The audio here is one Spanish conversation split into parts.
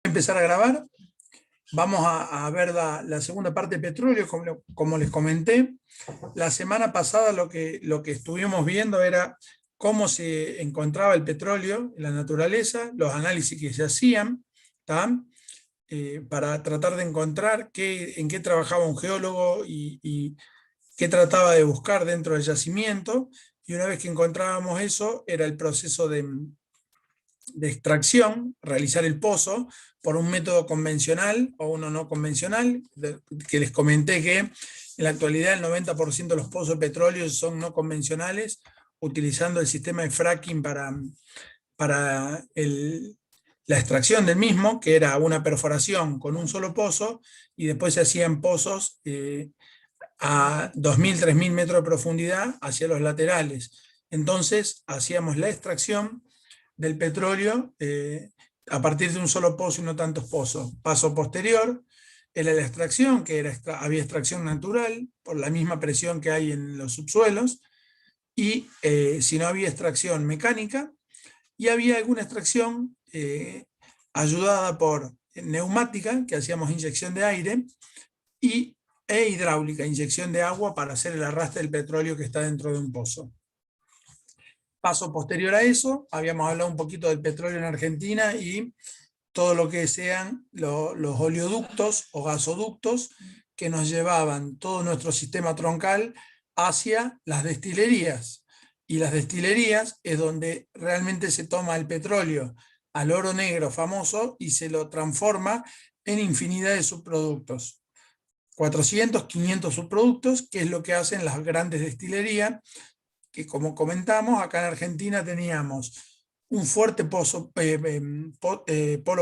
Empezar a grabar. Vamos a ver la segunda parte de petróleo, como les comenté. La semana pasada lo que estuvimos viendo era cómo se encontraba el petróleo en la naturaleza, los análisis que se hacían, para tratar de encontrar en qué trabajaba un geólogo y qué trataba de buscar dentro del yacimiento. Y una vez que encontrábamos eso, era el proceso de extracción, realizar el pozo por un método convencional o uno no convencional, que les comenté que en la actualidad el 90% de los pozos de petróleo son no convencionales, utilizando el sistema de fracking para la extracción del mismo, que era una perforación con un solo pozo, y después se hacían pozos a 2.000, 3.000 metros de profundidad hacia los laterales. Entonces hacíamos la extracción del petróleo a partir de un solo pozo y no tantos pozos. Paso posterior era la extracción, que había extracción natural por la misma presión que hay en los subsuelos, y si no había extracción mecánica, y había alguna extracción ayudada por neumática, que hacíamos inyección de aire, e hidráulica, inyección de agua para hacer el arrastre del petróleo que está dentro de un pozo. Paso posterior a eso, habíamos hablado un poquito del petróleo en Argentina y todo lo que sean los oleoductos o gasoductos que nos llevaban todo nuestro sistema troncal hacia las destilerías. Y las destilerías es donde realmente se toma el petróleo al oro negro famoso y se lo transforma en infinidad de subproductos. 400, 500 subproductos, que es lo que hacen las grandes destilerías, que como comentamos, acá en Argentina teníamos un fuerte polo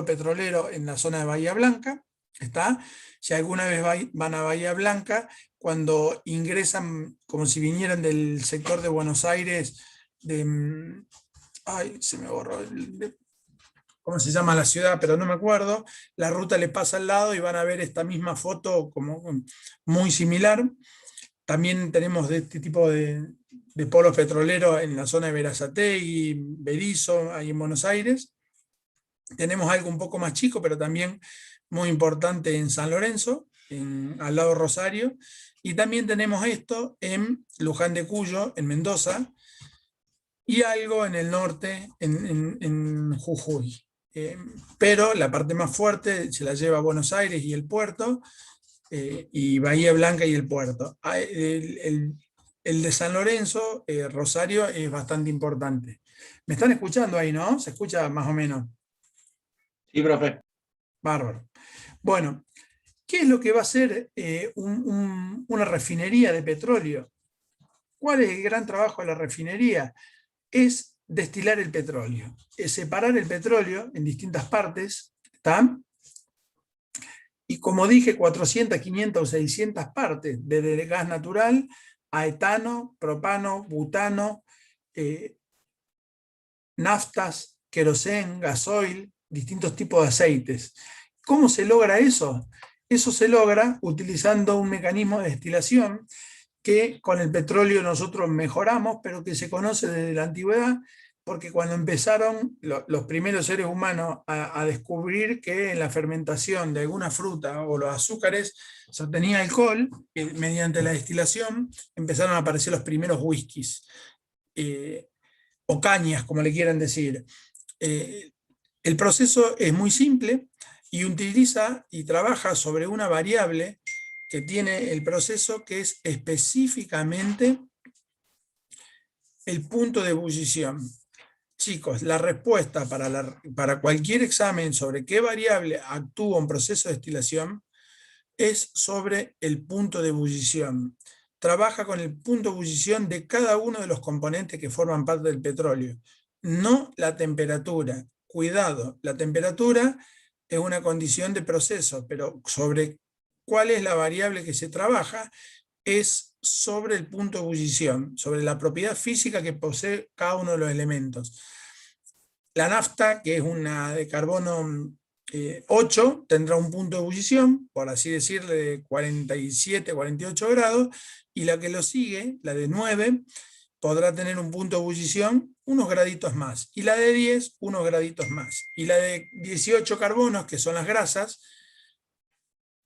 petrolero en la zona de Bahía Blanca. Si alguna vez van a Bahía Blanca, cuando ingresan, como si vinieran del sector de Buenos Aires, se me borró, ¿cómo se llama la ciudad? Pero no me acuerdo. La ruta le pasa al lado y van a ver esta misma foto como muy similar. También tenemos de este tipo de polos petroleros en la zona de Berazategui, Berisso, ahí en Buenos Aires. Tenemos algo un poco más chico, pero también muy importante en San Lorenzo, al lado de Rosario. Y también tenemos esto en Luján de Cuyo, en Mendoza, y algo en el norte, en Jujuy. Pero la parte más fuerte se la lleva Buenos Aires y el puerto, y Bahía Blanca y el puerto. El de San Lorenzo, Rosario, es bastante importante. ¿Me están escuchando ahí, no? ¿Se escucha más o menos? Sí, profe. Bárbaro. Bueno, ¿qué es lo que va a hacer una refinería de petróleo? ¿Cuál es el gran trabajo de la refinería? Es destilar el petróleo, es separar el petróleo en distintas partes, ¿está? Y como dije, 400, 500 o 600 partes, desde el gas natural a etano, propano, butano, naftas, querosén, gasoil, distintos tipos de aceites. ¿Cómo se logra eso? Eso se logra utilizando un mecanismo de destilación que con el petróleo nosotros mejoramos, pero que se conoce desde la antigüedad, porque cuando empezaron los primeros seres humanos a descubrir que en la fermentación de alguna fruta o los azúcares se obtenía alcohol, mediante la destilación empezaron a aparecer los primeros whiskies, o cañas, como le quieran decir. El proceso es muy simple y utiliza y trabaja sobre una variable que tiene el proceso, que es específicamente el punto de ebullición. Chicos, la respuesta para cualquier examen sobre qué variable actúa un proceso de destilación es sobre el punto de ebullición. Trabaja con el punto de ebullición de cada uno de los componentes que forman parte del petróleo, no la temperatura. Cuidado, la temperatura es una condición de proceso, pero sobre cuál es la variable que se trabaja es sobre el punto de ebullición, sobre la propiedad física que posee cada uno de los elementos. La nafta, que es una de carbono 8, tendrá un punto de ebullición, por así decirle, de 47, 48 grados, y la que lo sigue, la de 9, podrá tener un punto de ebullición unos graditos más, y la de 10 unos graditos más, y la de 18 carbonos, que son las grasas,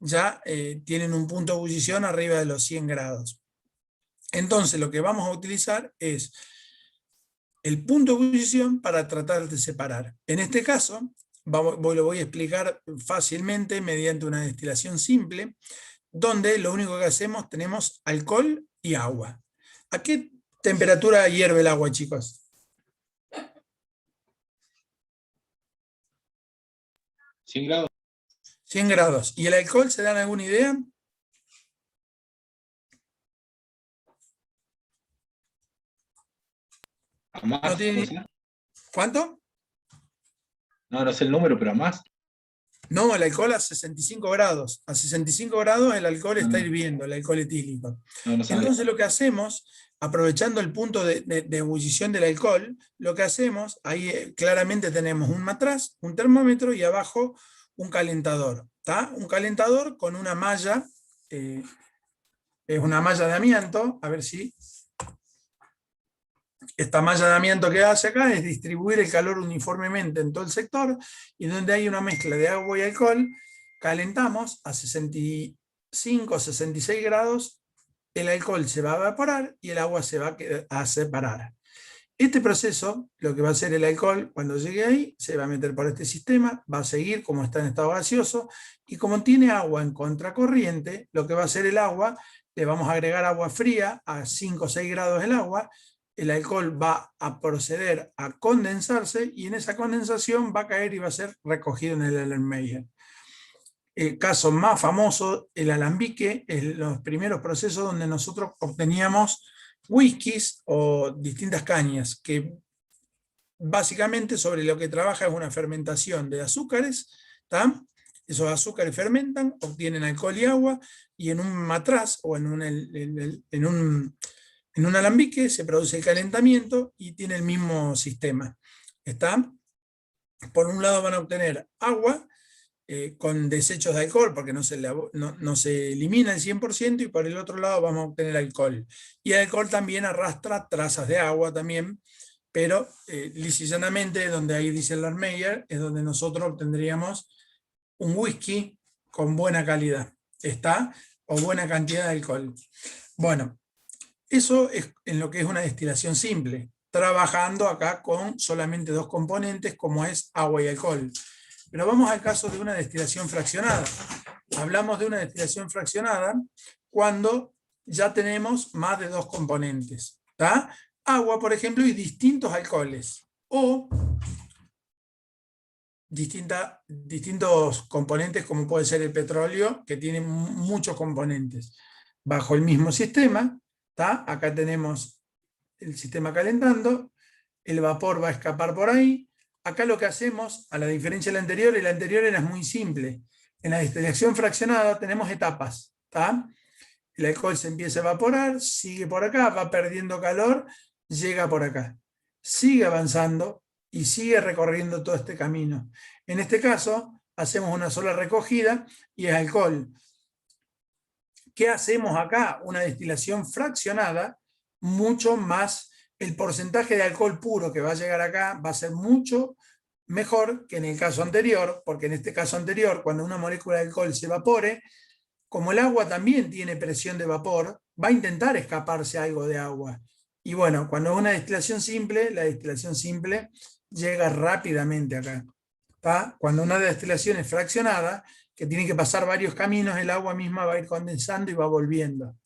ya tienen un punto de ebullición arriba de los 100 grados. Entonces lo que vamos a utilizar es el punto de ebullición para tratar de separar. En este caso, lo voy a explicar fácilmente mediante una destilación simple, donde lo único que hacemos, tenemos alcohol y agua. ¿A qué temperatura hierve el agua, chicos? 100 grados. 100 grados. ¿Y el alcohol, se dan alguna idea? A más. No tiene... ¿Cuánto? No, no sé el número, pero a más. No, el alcohol a 65 grados. A 65 grados el alcohol está hirviendo, el alcohol etílico. No sabía. Entonces lo que hacemos, aprovechando el punto de ebullición del alcohol, lo que hacemos, ahí claramente tenemos un matraz, un termómetro y abajo un calentador. ¿Tá? Un calentador con una malla, es una malla de amianto, a ver si... Esta malla de amianto que hace acá es distribuir el calor uniformemente en todo el sector, y donde hay una mezcla de agua y alcohol, calentamos a 65, 66 grados, el alcohol se va a evaporar y el agua se va a separar. Este proceso, lo que va a hacer el alcohol cuando llegue ahí, se va a meter por este sistema, va a seguir como está en estado gaseoso, y como tiene agua en contracorriente, lo que va a hacer el agua, le vamos a agregar agua fría a 5 o 6 grados el agua, el alcohol va a proceder a condensarse, y en esa condensación va a caer y va a ser recogido en el Erlenmeyer. El caso más famoso, el alambique, es los primeros procesos donde nosotros obteníamos whiskies o distintas cañas, que básicamente sobre lo que trabaja es una fermentación de azúcares, ¿tá? Esos azúcares fermentan, obtienen alcohol y agua, y en un matraz o en un alambique se produce el calentamiento y tiene el mismo sistema. ¿Está? Por un lado van a obtener agua con desechos de alcohol, porque no se elimina el 100%, y por el otro lado vamos a obtener alcohol. Y el alcohol también arrastra trazas de agua también, pero lisa y llanamente, donde ahí dice el Erlenmeyer, es donde nosotros obtendríamos un whisky con buena calidad, ¿está? O buena cantidad de alcohol. Bueno, eso es en lo que es una destilación simple, trabajando acá con solamente dos componentes, como es agua y alcohol. Pero vamos al caso de una destilación fraccionada. Hablamos de una destilación fraccionada cuando ya tenemos más de dos componentes, ¿tá? Agua, por ejemplo, y distintos alcoholes, o distintos componentes, como puede ser el petróleo, que tiene muchos componentes. Bajo el mismo sistema, ¿tá? Acá tenemos el sistema calentando, el vapor va a escapar por ahí. Acá lo que hacemos, a la diferencia de la anterior, y la anterior era muy simple. En la destilación fraccionada tenemos etapas, ¿tá? El alcohol se empieza a evaporar, sigue por acá, va perdiendo calor, llega por acá, sigue avanzando y sigue recorriendo todo este camino. En este caso, hacemos una sola recogida y es alcohol. ¿Qué hacemos acá? Una destilación fraccionada, mucho más, el porcentaje de alcohol puro que va a llegar acá va a ser mucho mejor que en el caso anterior, porque en este caso anterior, cuando una molécula de alcohol se evapore, como el agua también tiene presión de vapor, va a intentar escaparse algo de agua. Y bueno, cuando es una destilación simple, la destilación simple llega rápidamente acá. ¿Tá? Cuando una destilación es fraccionada, que tiene que pasar varios caminos, el agua misma va a ir condensando y va volviendo.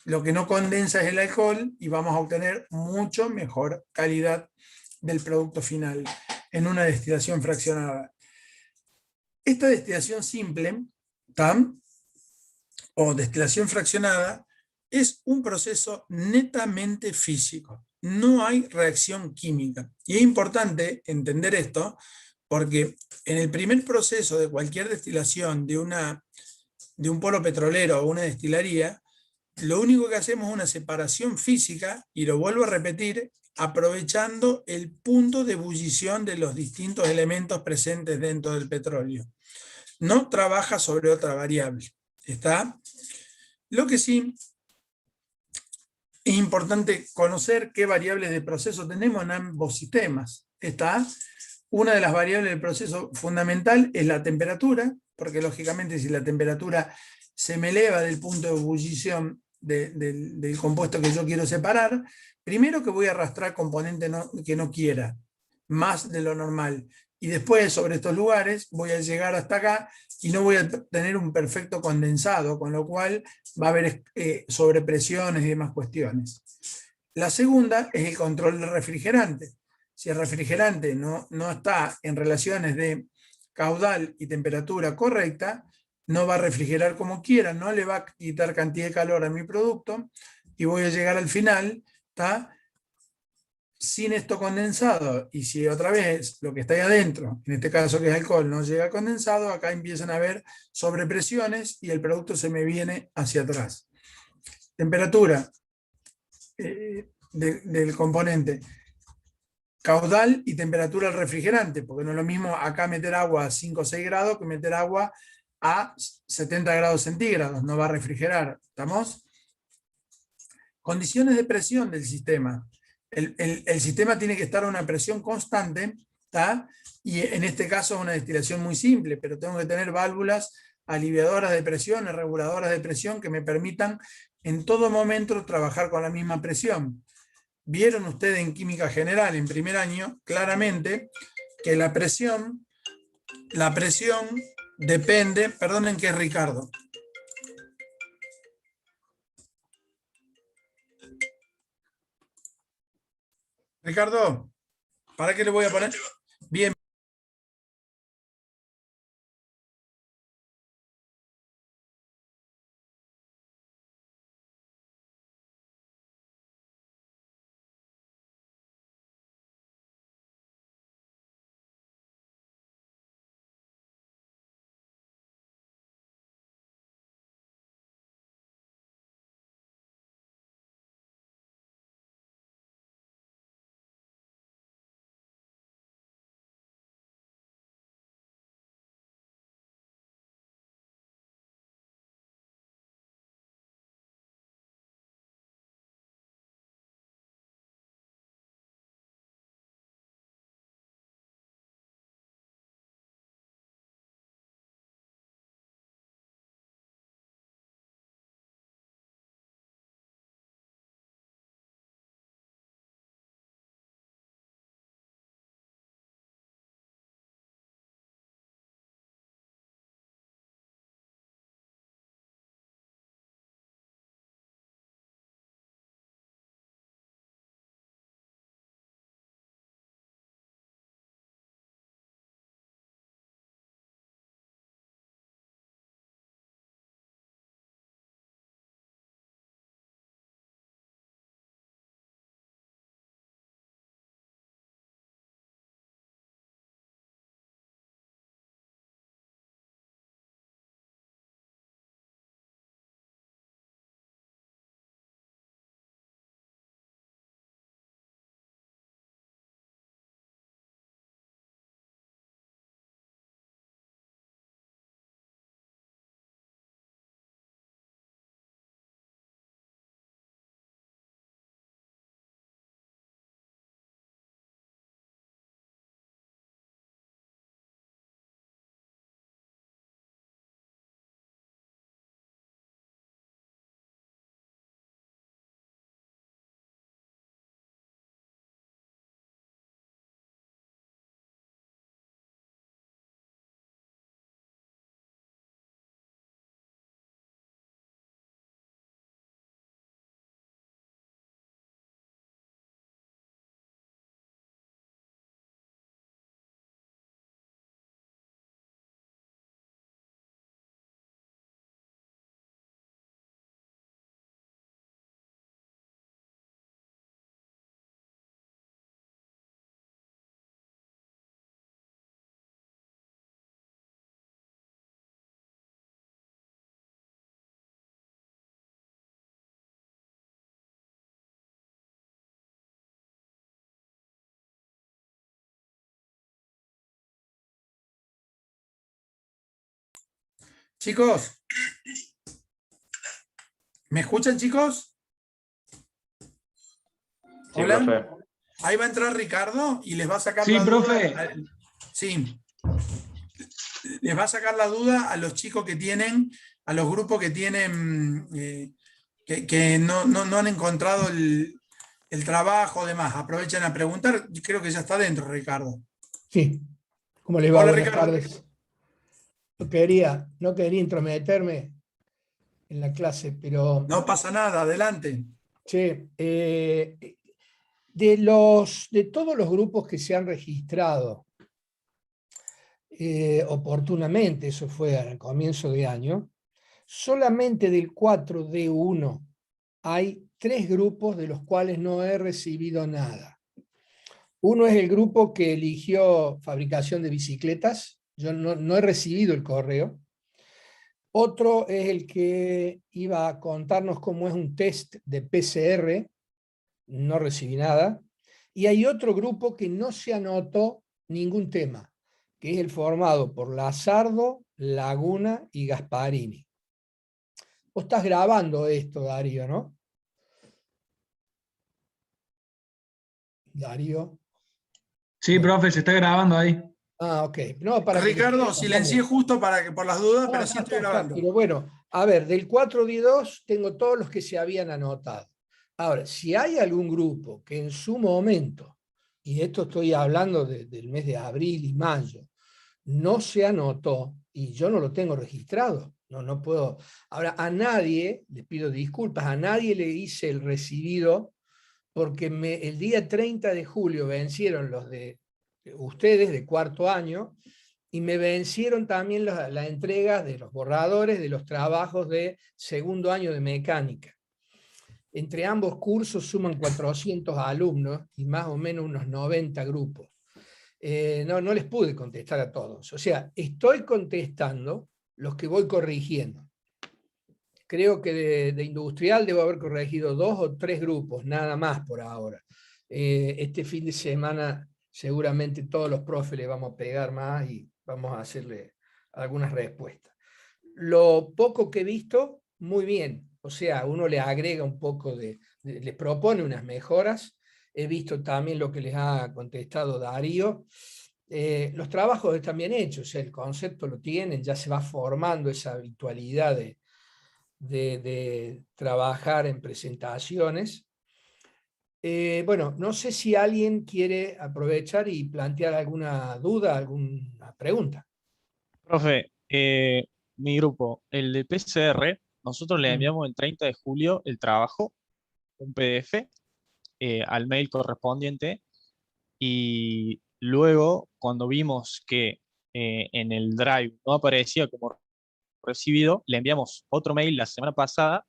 Lo que no condensa es el alcohol, y vamos a obtener mucho mejor calidad del producto final en una destilación fraccionada. Esta destilación simple, ¿tá? O destilación fraccionada, es un proceso netamente físico. No hay reacción química. Y es importante entender esto, porque en el primer proceso de cualquier destilación de un polo petrolero o una destilería, lo único que hacemos es una separación física, y lo vuelvo a repetir, aprovechando el punto de ebullición de los distintos elementos presentes dentro del petróleo. No trabaja sobre otra variable. ¿Está? Lo que sí, es importante conocer qué variables de proceso tenemos en ambos sistemas. Una de las variables del proceso fundamental es la temperatura, porque lógicamente si la temperatura se me eleva del punto de ebullición del compuesto que yo quiero separar, primero que voy a arrastrar componente que no quiera, más de lo normal. Y después, sobre estos lugares, voy a llegar hasta acá y no voy a tener un perfecto condensado, con lo cual va a haber sobrepresiones y demás cuestiones. La segunda es el control del refrigerante. Si el refrigerante no está en relaciones de caudal y temperatura correcta, no va a refrigerar como quiera, no le va a quitar cantidad de calor a mi producto y voy a llegar al final, sin esto condensado. Y si otra vez lo que está ahí adentro, en este caso que es alcohol, no llega condensado, acá empiezan a haber sobrepresiones y el producto se me viene hacia atrás. Temperatura del componente. Caudal y temperatura del refrigerante, porque no es lo mismo acá meter agua a 5 o 6 grados que meter agua a 70 grados centígrados, no va a refrigerar. ¿Estamos? Condiciones de presión del sistema. El sistema tiene que estar a una presión constante, ¿tá? Y en este caso es una destilación muy simple, pero tengo que tener válvulas aliviadoras de presión, reguladoras de presión que me permitan en todo momento trabajar con la misma presión. Vieron ustedes en química general, en primer año, claramente que la presión depende, perdonen que es Ricardo. Ricardo, ¿para qué le voy a poner? Bien. Chicos, ¿me escuchan, chicos? Sí, Hola. profe. Ahí va a entrar Ricardo y les va a sacar Sí, la profe. duda. Sí, les va a sacar la duda a los chicos que tienen, a los grupos que tienen, que no han encontrado el trabajo, demás. Aprovechen a preguntar. Yo creo que ya está dentro, Ricardo. Sí, ¿cómo les va? Hola, Buenas Ricardo. tardes. No quería intrometerme en la clase, pero No pasa nada, adelante. che, de todos los grupos que se han registrado oportunamente, eso fue al comienzo de año, solamente del 4D1 hay 3 grupos de los cuales no he recibido nada. Uno es el grupo que eligió fabricación de bicicletas. Yo no he recibido el correo. Otro es el que iba a contarnos cómo es un test de PCR. No recibí nada. Y hay otro grupo que no se anotó ningún tema, que es el formado por Lazardo, Laguna y Gasparini. Vos estás grabando esto, Darío, ¿no? Darío. Sí, profe, se está grabando ahí. Ah, ok. No, para que le Ricardo, quede los silencié nombres. justo para que por las dudas, pero sí estoy Está, grabando. pero bueno, a ver, del 4D2 tengo todos los que se habían anotado. Ahora, si hay algún grupo que en su momento, y esto estoy hablando del mes de abril y mayo, no se anotó, y yo no lo tengo registrado, no puedo. Ahora, a nadie, le pido disculpas, a nadie le hice el recibido, porque el día 30 de julio vencieron los de ustedes de cuarto año, y me vencieron también la entrega de los borradores de los trabajos de segundo año de mecánica. Entre ambos cursos suman 400 alumnos y más o menos unos 90 grupos. No les pude contestar a todos. O sea, estoy contestando los que voy corrigiendo. Creo que de industrial debo haber corregido 2 o 3 grupos, nada más por ahora. Este fin de semana seguramente todos los profes le vamos a pegar más y vamos a hacerle algunas respuestas. Lo poco que he visto, muy bien. O sea, uno le agrega un poco les propone unas mejoras. He visto también lo que les ha contestado Darío. Los trabajos están bien hechos, o sea, el concepto lo tienen, ya se va formando esa habitualidad de trabajar en presentaciones. Bueno, no sé si alguien quiere aprovechar y plantear alguna duda, alguna pregunta. Profe, mi grupo, el de PCR, nosotros le enviamos el 30 de julio el trabajo, un PDF, al mail correspondiente, y luego cuando vimos que en el Drive no aparecía como recibido, le enviamos otro mail la semana pasada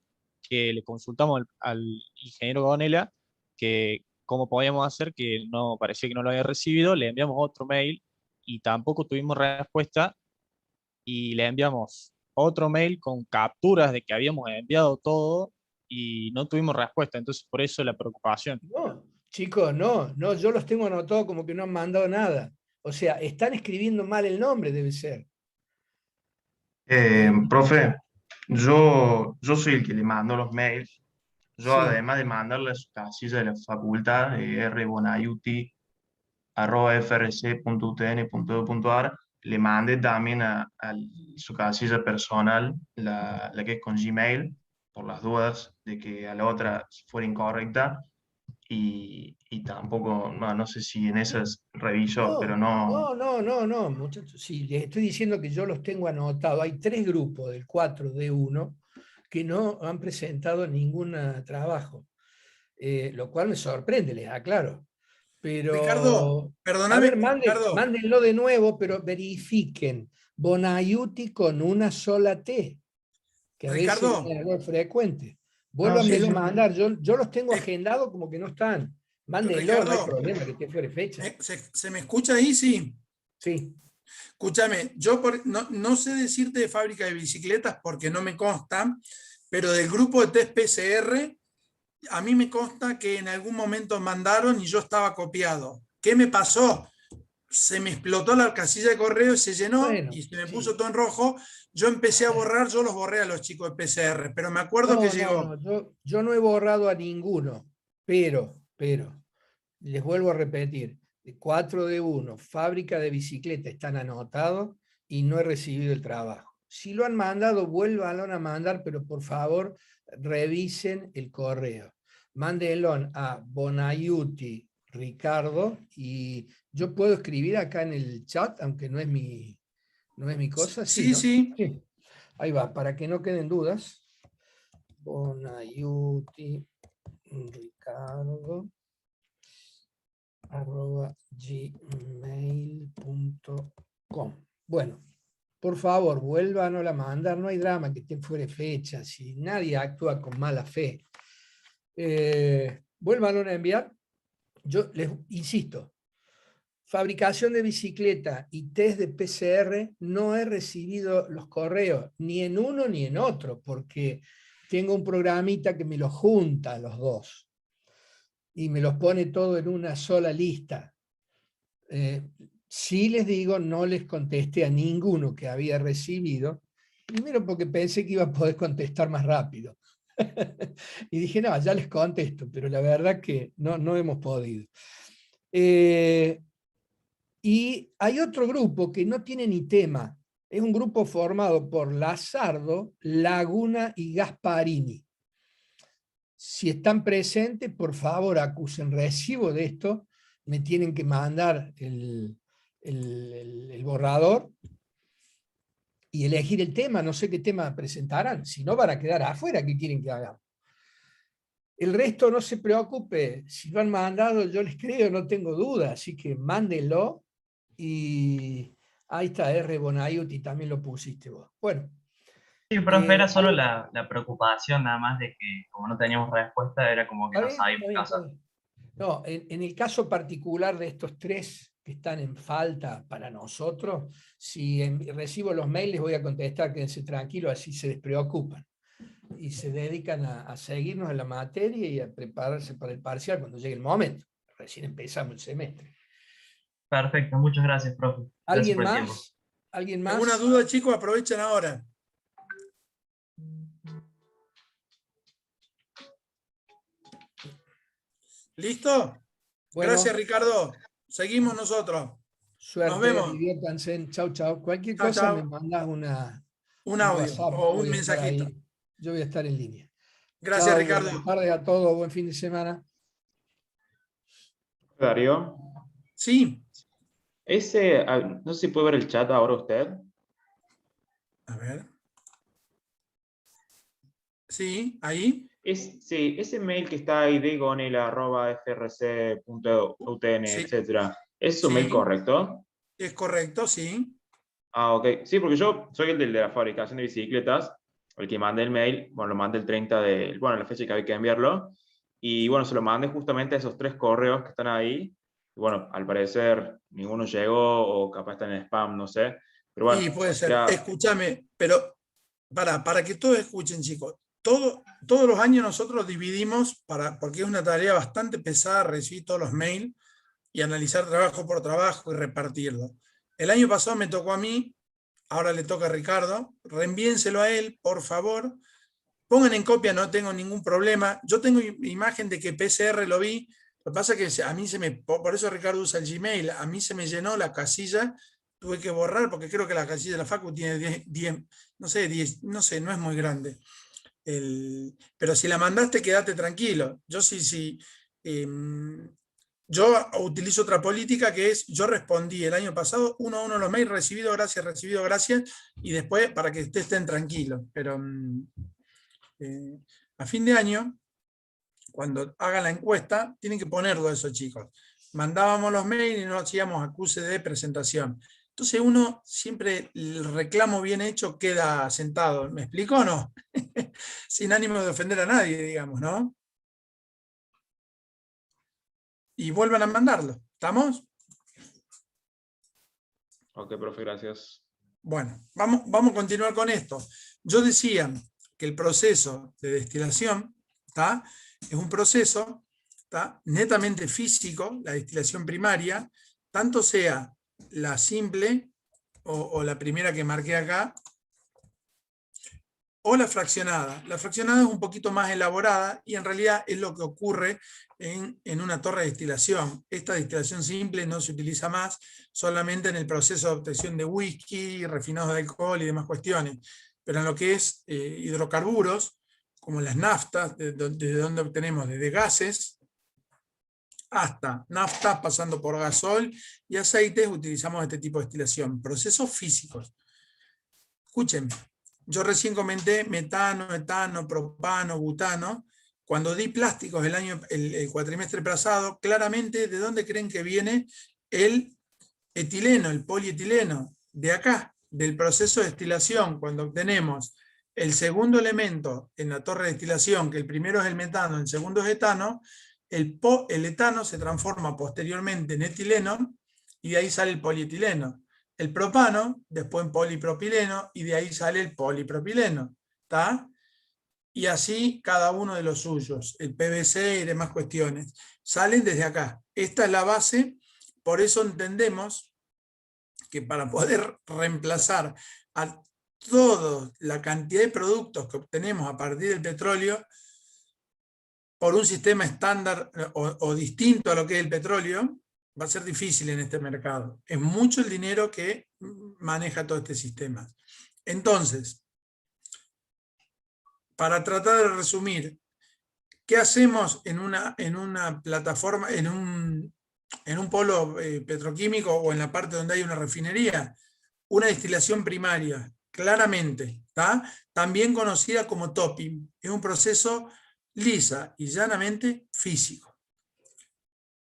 que le consultamos al ingeniero Gonela que cómo podíamos hacer que no parecía que no lo había recibido, le enviamos otro mail y tampoco tuvimos respuesta y le enviamos otro mail con capturas de que habíamos enviado todo y no tuvimos respuesta, entonces por eso la preocupación. No, chicos, no, yo los tengo anotados como que no han mandado nada. O sea, están escribiendo mal el nombre, debe ser. Profe, yo soy el que le mando los mails. Yo, Sí. además de mandarle a su casilla de la facultad, rbonayuti@frc.utn.edu.ar, le mandé también a su casilla personal, la que es con Gmail, por las dudas de que a la otra fuera incorrecta. Y tampoco, no sé si en esas reviso, pero no. No, muchachos. Sí, les estoy diciendo que yo los tengo anotados. Hay 3 grupos del 4D1 que no han presentado ningún trabajo, lo cual me sorprende, les aclaro. Ricardo, Pero, a perdóname, ver, Ricardo. mándenlo de nuevo, pero verifiquen. Bonaiuti con una sola T, que a veces Ricardo, es un error frecuente. No, Vuélvanmelo sí. a mandar. Yo los tengo Eh, agendados como que no están. Mándenlo, no hay Ricardo, problema que esté fuera de fecha. ¿se me escucha ahí? Sí. Sí. Escúchame, yo no sé decirte de fábrica de bicicletas porque no me consta, pero del grupo de test PCR, a mí me consta que en algún momento mandaron y yo estaba copiado. ¿Qué me pasó? Se me explotó la casilla de correo, se llenó Bueno, y se me sí. puso todo en rojo. Yo empecé a borrar, yo los borré a los chicos de PCR, pero me acuerdo que llegó. Yo no he borrado a ninguno, pero pero les vuelvo a repetir, de 4D1, fábrica de bicicleta, están anotados y no he recibido el trabajo. Si lo han mandado, vuélvanlo a mandar, pero por favor revisen el correo. Mándenlo a Bonaiuti Ricardo, y yo puedo escribir acá en el chat, aunque no es mi cosa. Sí, ¿no? sí. Sí. Ahí va, para que no queden dudas. Bonaiuti Ricardo @gmail.com. Bueno, por favor, vuelvan a mandar, no hay drama que estén fuera de fecha, si nadie actúa con mala fe. Vuelvan a enviar. Yo les insisto, fabricación de bicicleta y test de PCR, no he recibido los correos, ni en uno ni en otro, porque tengo un programita que me los junta los dos y me los pone todo en una sola lista. Sí les digo, no les contesté a ninguno que había recibido, primero porque pensé que iba a poder contestar más rápido. Y dije, no, ya les contesto, pero la verdad que no hemos podido. Y hay otro grupo que no tiene ni tema. Es un grupo formado por Lazardo, Laguna y Gasparini. Si están presentes, por favor, acusen recibo de esto. Me tienen que mandar el borrador y elegir el tema. No sé qué tema presentarán. Si no, van a quedar afuera. ¿Qué quieren que hagamos? El resto no se preocupe. Si lo han mandado, yo les creo, no tengo duda. Así que mándenlo. Y ahí está, R. Bonaiuti, también lo pusiste vos. Bueno. Sí, profe, era solo la preocupación nada más de que como no teníamos respuesta, era como que no sabíamos qué hacer. No, en el caso particular de estos tres que están en falta para nosotros, si recibo los mails les voy a contestar, quédense tranquilos, así se despreocupan y se dedican a seguirnos en la materia y a prepararse para el parcial cuando llegue el momento. Recién empezamos el semestre. Perfecto, muchas gracias, profe. ¿Alguien más? ¿Alguien más? ¿Alguna duda, chicos? Aprovechen ahora. ¿Listo? Bueno, gracias, Ricardo. Seguimos nosotros. Suerte, Nos vemos. diviértanse. Chau, chau. Cualquier Chau, cosa chau. me mandás Un audio WhatsApp, o un voy a estar mensajito. ahí. Yo voy a estar en línea. Gracias, Chau, Ricardo. buenas tardes a todos, buen fin de semana. Darío, Sí. no sé si puede ver el chat ahora usted. A ver. Sí, ahí. Sí, ese mail que está ahí de gonel@frc.utn, Sí. etcétera, ¿es su Sí. mail correcto? Es correcto, sí. Ah, ok. Sí, porque yo soy el de la fabricación de bicicletas, el que mandé el mail, bueno, lo mandé el 30 de, bueno, la fecha que había que enviarlo, y bueno, se lo mandé justamente a esos 3 correos que están ahí, y bueno, al parecer ninguno llegó, o capaz está en spam, no sé, pero bueno. Sí, puede ser. ya- Escúchame, pero para que todos escuchen, chicos. Todos los años nosotros dividimos, porque es una tarea bastante pesada recibir todos los mails y analizar trabajo por trabajo y repartirlo. El año pasado me tocó a mí, ahora le toca a Ricardo. Reenvíenselo a él, por favor. Pongan en copia, no tengo ningún problema. Yo tengo imagen de que PCR lo vi. Lo que pasa es que a mí por eso Ricardo usa el Gmail, a mí se me llenó la casilla, tuve que borrar porque creo que la casilla de la Facu tiene 10, no sé, no es muy grande. Pero si la mandaste, quédate tranquilo. Yo yo utilizo otra política que es, yo respondí el año pasado uno a uno los mails, recibido gracias, y después para que estén tranquilos. Pero a fin de año, cuando hagan la encuesta, tienen que ponerlo eso, chicos. Mandábamos los mails y no hacíamos acuse de presentación. Entonces uno siempre, el reclamo bien hecho queda sentado. ¿Me explico o no? Sin ánimo de ofender a nadie, digamos, ¿no? Y vuelvan a mandarlo. ¿Estamos? Ok, profe, gracias. Bueno, vamos a continuar con esto. Yo decía que el proceso de destilación, ¿tá?, es un proceso, ¿tá?, netamente físico, la destilación primaria, tanto sea la simple o la primera que marqué acá, o la fraccionada. La fraccionada es un poquito más elaborada y en realidad es lo que ocurre en una torre de destilación. Esta destilación simple no se utiliza más, solamente en el proceso de obtención de whisky, refinados de alcohol y demás cuestiones. Pero en lo que es hidrocarburos, como las naftas, de donde obtenemos desde gases hasta naftas, pasando por gasol y aceites, utilizamos este tipo de destilación. Procesos físicos. Escuchen, yo recién comenté metano, etano, propano, butano. Cuando di plásticos el cuatrimestre pasado, claramente, ¿de dónde creen que viene el etileno, el polietileno? De acá, del proceso de destilación, cuando obtenemos el segundo elemento en la torre de destilación, que el primero es el metano, el segundo es etano, el etano se transforma posteriormente en etileno y de ahí sale el polietileno. El propano, después en polipropileno, y de ahí sale el polipropileno. ¿Está? Y así cada uno de los suyos, el PVC y demás cuestiones, salen desde acá. Esta es la base, por eso entendemos que para poder reemplazar a toda la cantidad de productos que obtenemos a partir del petróleo por un sistema estándar o distinto a lo que es el petróleo, va a ser difícil en este mercado. Es mucho el dinero que maneja todo este sistema. Entonces, para tratar de resumir, ¿qué hacemos en una plataforma, en un polo petroquímico o en la parte donde hay una refinería? Una destilación primaria, claramente, ¿tá? También conocida como topping. Es un proceso lisa y llanamente físico.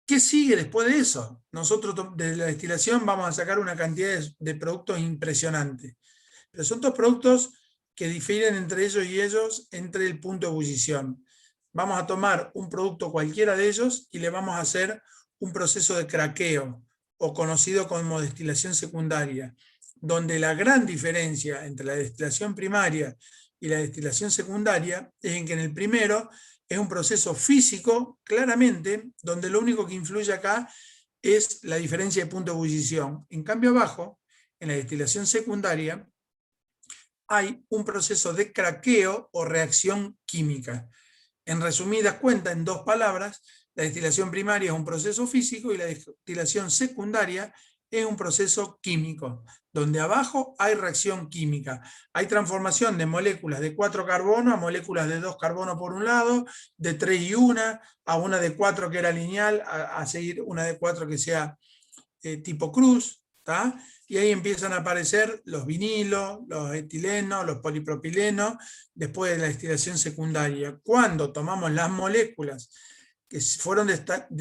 ¿Qué sigue después de eso? Nosotros de la destilación vamos a sacar una cantidad de productos impresionantes. Pero son dos productos que difieren entre ellos y ellos entre el punto de ebullición. Vamos a tomar un producto cualquiera de ellos y le vamos a hacer un proceso de craqueo, o conocido como destilación secundaria, donde la gran diferencia entre la destilación primaria y la destilación secundaria es en que en el primero es un proceso físico, claramente, donde lo único que influye acá es la diferencia de punto de ebullición. En cambio abajo, en la destilación secundaria, hay un proceso de craqueo o reacción química. En resumidas cuentas, en dos palabras, la destilación primaria es un proceso físico y la destilación secundaria es un proceso químico, donde abajo hay reacción química. Hay transformación de moléculas de 4 carbono a moléculas de 2 carbono por un lado, de 3 y 1, a una de 4 que era lineal, a seguir una de 4 que sea tipo cruz, ¿tá? Y ahí empiezan a aparecer los vinilos, los etilenos, los polipropilenos, después de la destilación secundaria. Cuando tomamos las moléculas que fueron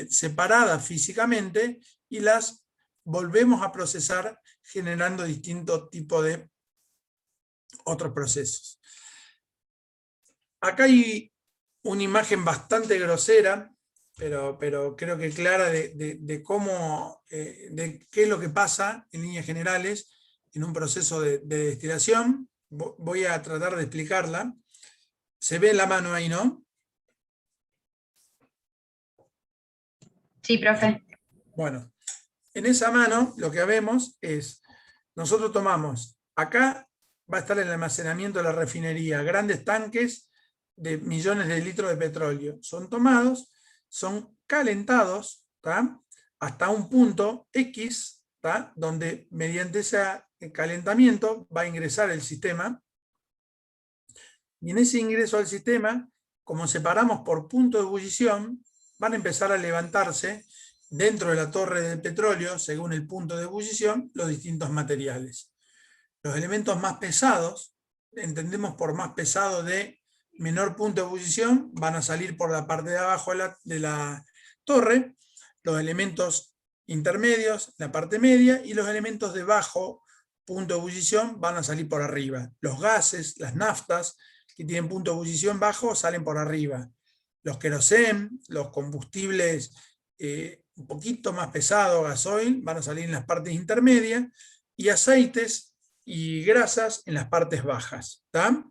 separadas físicamente y las volvemos a procesar generando distintos tipos de otros procesos. Acá hay una imagen bastante grosera, pero creo que clara de cómo, de qué es lo que pasa en líneas generales en un proceso de destilación. Voy a tratar de explicarla. Se ve la mano ahí, ¿no? Sí, profe. Bueno, en esa mano lo que vemos es, nosotros tomamos, acá va a estar el almacenamiento de la refinería, grandes tanques de millones de litros de petróleo. Son tomados, son calentados, ¿tá? Hasta un punto X, ¿tá? Donde mediante ese calentamiento va a ingresar el sistema. Y en ese ingreso al sistema, como separamos por punto de ebullición, van a empezar a levantarse dentro de la torre del petróleo, según el punto de ebullición, los distintos materiales. Los elementos más pesados, entendemos por más pesado de menor punto de ebullición, van a salir por la parte de abajo de la torre, los elementos intermedios, la parte media, y los elementos de bajo punto de ebullición van a salir por arriba. Los gases, las naftas, que tienen punto de ebullición bajo, salen por arriba. Los querosén, los combustibles un poquito más pesados, gasoil, van a salir en las partes intermedias, y aceites y grasas en las partes bajas. ¿Tá?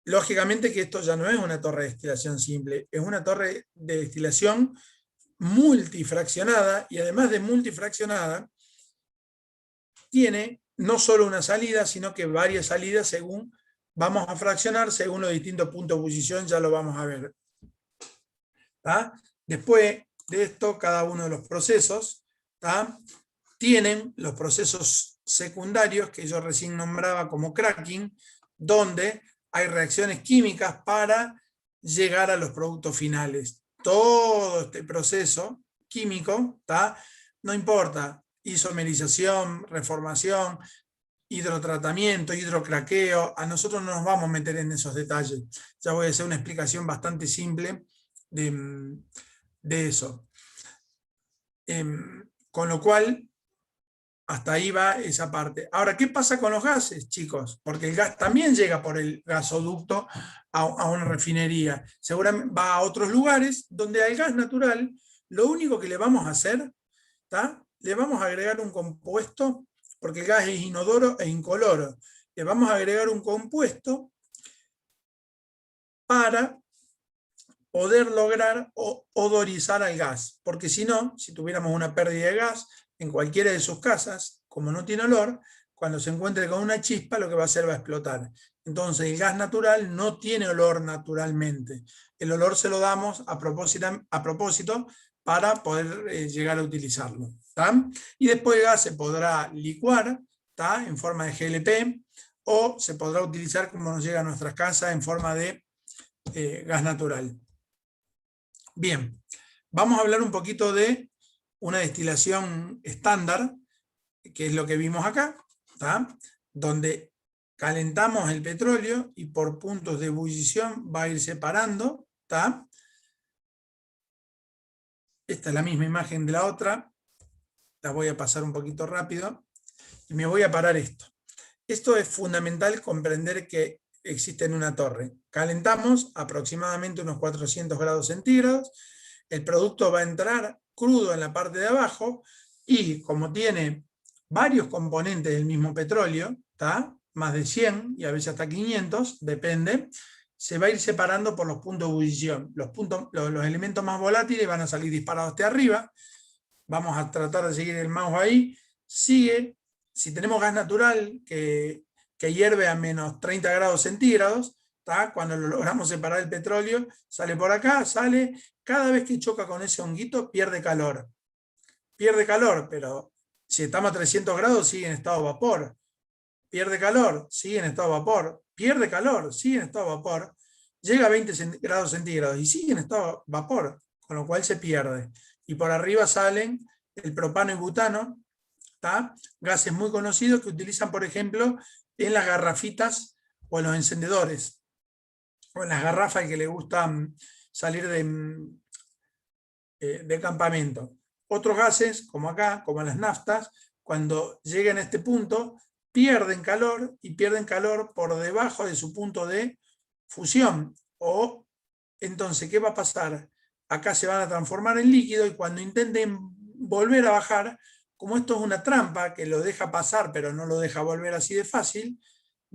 Lógicamente que esto ya no es una torre de destilación simple, es una torre de destilación multifraccionada, y además de multifraccionada, tiene no solo una salida, sino que varias salidas según, vamos a fraccionar según los distintos puntos de ebullición, ya lo vamos a ver. ¿Tá? Después de esto, cada uno de los procesos, ¿tá?, tienen los procesos secundarios que yo recién nombraba como cracking, donde hay reacciones químicas para llegar a los productos finales. Todo este proceso químico, ¿tá?, no importa, isomerización, reformación, hidrotratamiento, hidrocraqueo, a nosotros no nos vamos a meter en esos detalles. Ya voy a hacer una explicación bastante simple de eso. Con lo cual, hasta ahí va esa parte. Ahora, ¿qué pasa con los gases, chicos? Porque el gas también llega por el gasoducto a una refinería. Seguramente va a otros lugares donde al gas natural, lo único que le vamos a hacer, ¿tá?, le vamos a agregar un compuesto, porque el gas es inodoro e incoloro. Le vamos a agregar un compuesto para poder lograr odorizar al gas. Porque si no, si tuviéramos una pérdida de gas en cualquiera de sus casas, como no tiene olor, cuando se encuentre con una chispa, lo que va a hacer va a explotar. Entonces el gas natural no tiene olor naturalmente. El olor se lo damos a propósito para poder llegar a utilizarlo, ¿tá? Y después el gas se podrá licuar, ¿tá?, en forma de GLP, o se podrá utilizar como nos llega a nuestras casas en forma de gas natural. Bien, vamos a hablar un poquito de una destilación estándar, que es lo que vimos acá, ¿tá?, donde calentamos el petróleo y por puntos de ebullición va a ir separando, ¿tá? Esta es la misma imagen de la otra, la voy a pasar un poquito rápido, y me voy a parar esto. Esto es fundamental comprender que existe en una torre. Calentamos aproximadamente unos 400 grados centígrados, el producto va a entrar crudo en la parte de abajo, y como tiene varios componentes del mismo petróleo, ¿tá?, más de 100 y a veces hasta 500, depende, se va a ir separando por los puntos de ebullición. Los elementos más volátiles van a salir disparados hacia arriba. Vamos a tratar de seguir el mouse ahí. Sigue, si tenemos gas natural que hierve a menos 30 grados centígrados, ¿tá?, cuando lo logramos separar el petróleo, sale por acá, sale, cada vez que choca con ese honguito pierde calor. Pierde calor, pero si estamos a 300 grados sigue en estado de vapor. Pierde calor, sigue en estado de vapor. Pierde calor, sigue en estado de vapor. Llega a 20 grados centígrados y sigue en estado de vapor, con lo cual se pierde. Y por arriba salen el propano y butano, ¿tá?, gases muy conocidos que utilizan, por ejemplo, en las garrafitas o en los encendedores, o en las garrafas que le gustan salir de campamento. Otros gases, como acá, como las naftas, cuando llegan a este punto, pierden calor, y pierden calor por debajo de su punto de fusión. O entonces, ¿qué va a pasar? Acá se van a transformar en líquido, y cuando intenten volver a bajar, como esto es una trampa que lo deja pasar pero no lo deja volver así de fácil,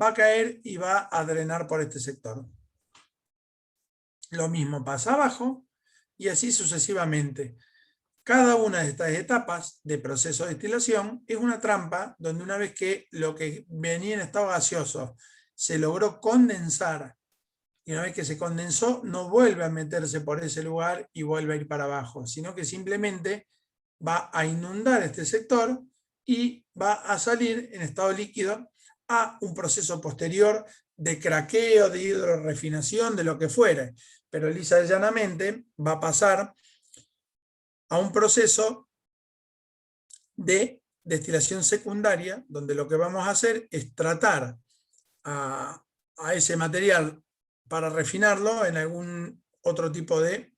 va a caer y va a drenar por este sector. Lo mismo pasa abajo, y así sucesivamente. Cada una de estas etapas de proceso de destilación es una trampa donde, una vez que lo que venía en estado gaseoso se logró condensar, y una vez que se condensó, no vuelve a meterse por ese lugar y vuelve a ir para abajo, sino que simplemente va a inundar este sector y va a salir en estado líquido a un proceso posterior de craqueo, de hidrorefinación, de lo que fuere. Pero lisa y llanamente va a pasar a un proceso de destilación secundaria, donde lo que vamos a hacer es tratar a ese material para refinarlo en algún otro tipo de,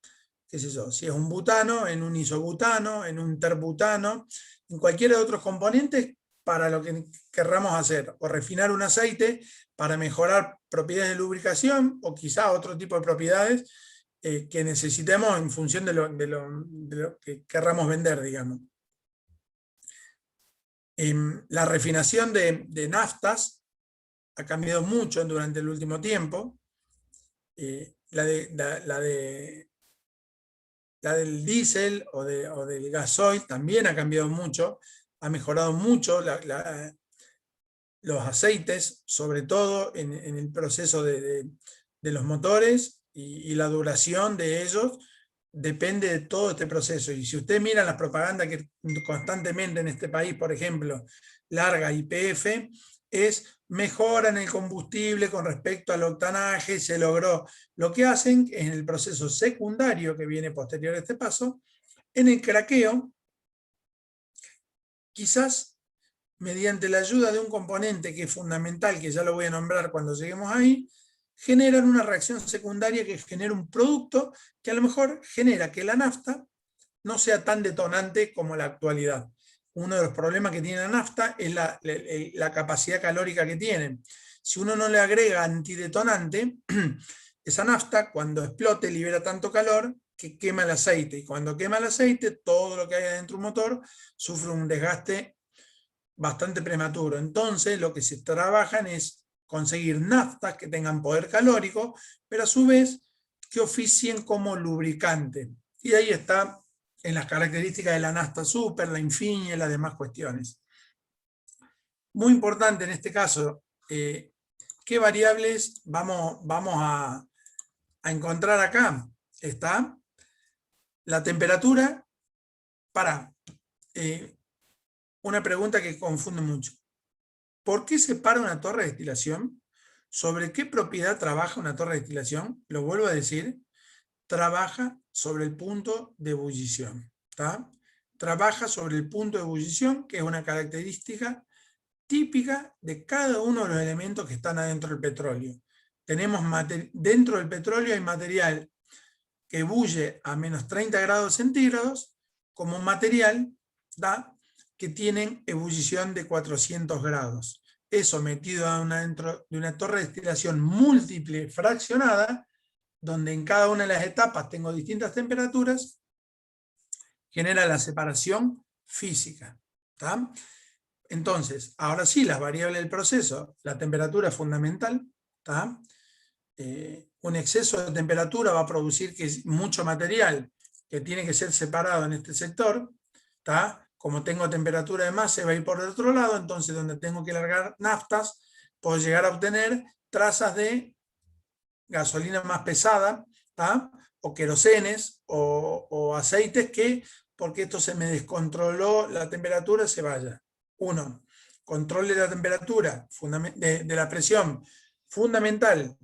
qué sé yo, si es un butano, en un isobutano, en un terbutano, en cualquiera de otros componentes para lo que querramos hacer, o refinar un aceite para mejorar propiedades de lubricación, o quizá otro tipo de propiedades que necesitemos en función de lo que querramos vender, digamos. La refinación de naftas ha cambiado mucho durante el último tiempo. La del diésel o del gasoil también ha cambiado mucho, ha mejorado mucho los aceites, sobre todo en el proceso de los motores y la duración de ellos, depende de todo este proceso. Y si usted mira las propagandas que constantemente en este país, por ejemplo, larga YPF, es mejoran el combustible con respecto al octanaje, se logró. Lo que hacen en el proceso secundario que viene posterior a este paso, en el craqueo, quizás mediante la ayuda de un componente que es fundamental, que ya lo voy a nombrar cuando lleguemos ahí, generan una reacción secundaria que genera un producto que a lo mejor genera que la nafta no sea tan detonante como la actualidad. Uno de los problemas que tiene la nafta es la capacidad calórica que tiene. Si uno no le agrega antidetonante, esa nafta cuando explote libera tanto calor que quema el aceite. Y cuando quema el aceite, todo lo que hay adentro de un motor sufre un desgaste bastante prematuro. Entonces lo que se trabajan es conseguir naftas que tengan poder calórico, pero a su vez que oficien como lubricante. Y ahí está en las características de la nafta super, la Infinia y las demás cuestiones. Muy importante en este caso, ¿qué variables vamos a encontrar acá? Está la temperatura para una pregunta que confunde mucho. ¿Por qué se para una torre de destilación? ¿Sobre qué propiedad trabaja una torre de destilación? Lo vuelvo a decir, trabaja sobre el punto de ebullición. ¿Tá? Trabaja sobre el punto de ebullición, que es una característica típica de cada uno de los elementos que están adentro del petróleo. Tenemos dentro del petróleo hay material que ebulle a menos 30 grados centígrados, como material que tienen ebullición de 400 grados. Es sometido dentro de una torre de destilación múltiple fraccionada, donde en cada una de las etapas tengo distintas temperaturas, genera la separación física. ¿Tá? Entonces, ahora sí, las variables del proceso, la temperatura es fundamental. ¿Tá? Un exceso de temperatura va a producir que mucho material que tiene que ser separado en este sector, ¿tá? Como tengo temperatura de más, se va a ir por el otro lado, entonces donde tengo que largar naftas, puedo llegar a obtener trazas de gasolina más pesada, ¿tá? O querosenes, o aceites que, porque esto se me descontroló la temperatura, se vaya. Uno, control de la temperatura, de la presión, fundamental.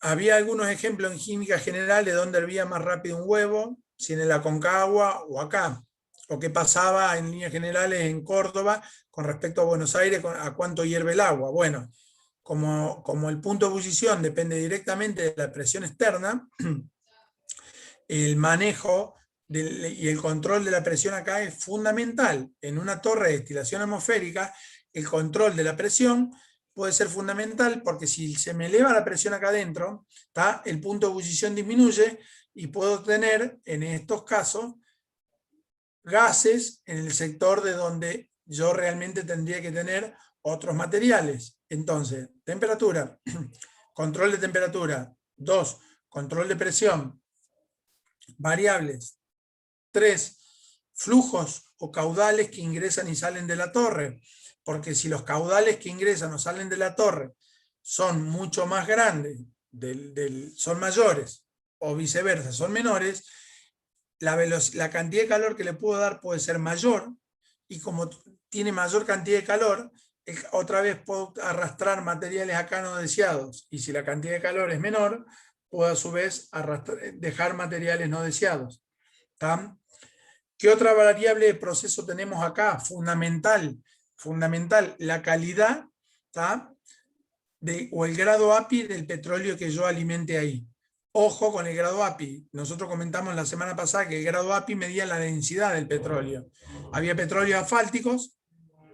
Había algunos ejemplos en química general de dónde hervía más rápido un huevo, si en el Aconcagua o acá, o qué pasaba en líneas generales en Córdoba con respecto a Buenos Aires, a cuánto hierve el agua. Bueno, como el punto de ebullición depende directamente de la presión externa, el manejo y el control de la presión acá es fundamental. En una torre de destilación atmosférica, el control de la presión puede ser fundamental porque si se me eleva la presión acá adentro, el punto de ebullición disminuye y puedo tener, en estos casos, gases en el sector de donde yo realmente tendría que tener otros materiales. Entonces, temperatura, control de temperatura. 2, control de presión. Variables. 3, flujos o caudales que ingresan y salen de la torre. Porque si los caudales que ingresan o salen de la torre son mucho más grandes, son mayores, o viceversa, son menores, la cantidad de calor que le puedo dar puede ser mayor, y como tiene mayor cantidad de calor, otra vez puedo arrastrar materiales acá no deseados, y si la cantidad de calor es menor, puedo a su vez dejar materiales no deseados. ¿Tá? ¿Qué otra variable de proceso tenemos acá? Fundamental, la calidad, ¿tá? O el grado API del petróleo que yo alimente ahí. Ojo con el grado API. Nosotros comentamos la semana pasada que el grado API medía la densidad del petróleo. Había petróleos asfálticos,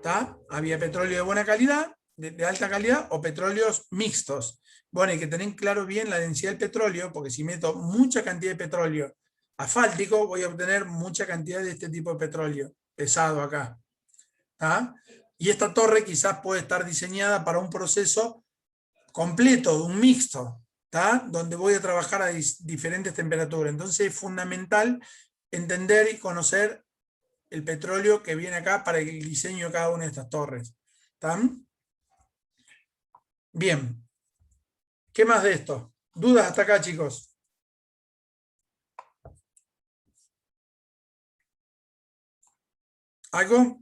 ¿tá? Había petróleo de buena calidad, de alta calidad, o petróleos mixtos. Bueno, hay que tener claro bien la densidad del petróleo, porque si meto mucha cantidad de petróleo asfáltico, voy a obtener mucha cantidad de este tipo de petróleo pesado acá. ¿Tá? Y esta torre quizás puede estar diseñada para un proceso completo, un mixto, ¿tá? Donde voy a trabajar a diferentes temperaturas. Entonces es fundamental entender y conocer el petróleo que viene acá para el diseño de cada una de estas torres. ¿Están? Bien. ¿Qué más de esto? ¿Dudas hasta acá, chicos? ¿Algo?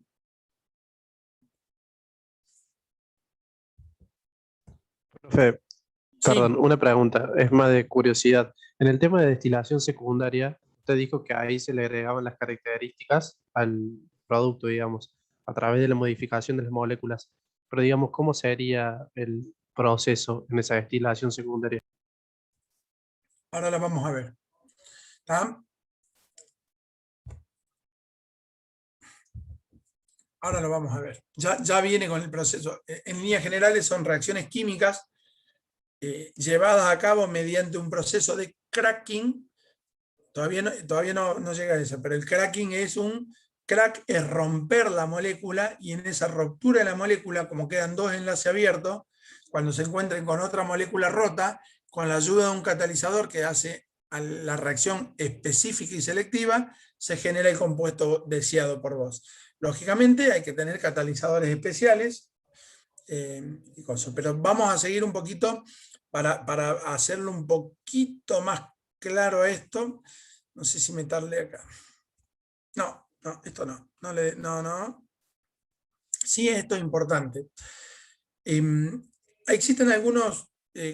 Profe, Sí. perdón, una pregunta, es más de curiosidad. En el tema de destilación secundaria, usted dijo que ahí se le agregaban las características al producto, digamos, a través de la modificación de las moléculas. Pero digamos, ¿cómo sería el proceso en esa destilación secundaria? Ahora la vamos a ver. ¿Está? Ahora lo vamos a ver. Ya viene con el proceso. En líneas generales son reacciones químicas llevadas a cabo mediante un proceso de cracking. Todavía no llega a eso, pero el cracking es crack es romper la molécula, y en esa ruptura de la molécula, como quedan dos enlaces abiertos, cuando se encuentren con otra molécula rota, con la ayuda de un catalizador que hace la reacción específica y selectiva, se genera el compuesto deseado por vos. Lógicamente hay que tener catalizadores especiales, pero vamos a seguir un poquito para hacerlo un poquito más claro a esto. No sé si meterle acá. No, esto no. No. Sí, esto es importante. Existen algunos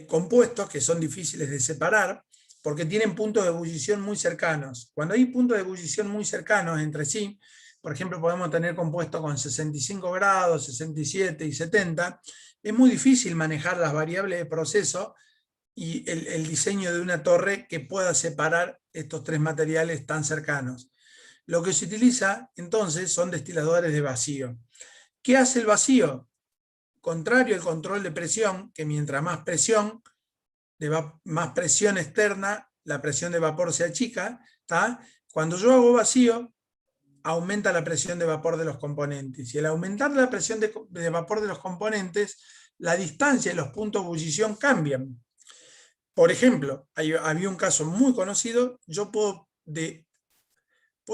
compuestos que son difíciles de separar porque tienen puntos de ebullición muy cercanos. Cuando hay puntos de ebullición muy cercanos entre sí, por ejemplo, podemos tener compuestos con 65 grados, 67 y 70, es muy difícil manejar las variables de proceso y el diseño de una torre que pueda separar estos tres materiales tan cercanos. Lo que se utiliza entonces son destiladores de vacío. ¿Qué hace el vacío? Contrario al control de presión, que mientras más presión externa, la presión de vapor se achica, ¿tá? Cuando yo hago vacío, aumenta la presión de vapor de los componentes. Y al aumentar la presión de vapor de los componentes, la distancia y los puntos de ebullición cambian. Por ejemplo, había un caso muy conocido, yo puedo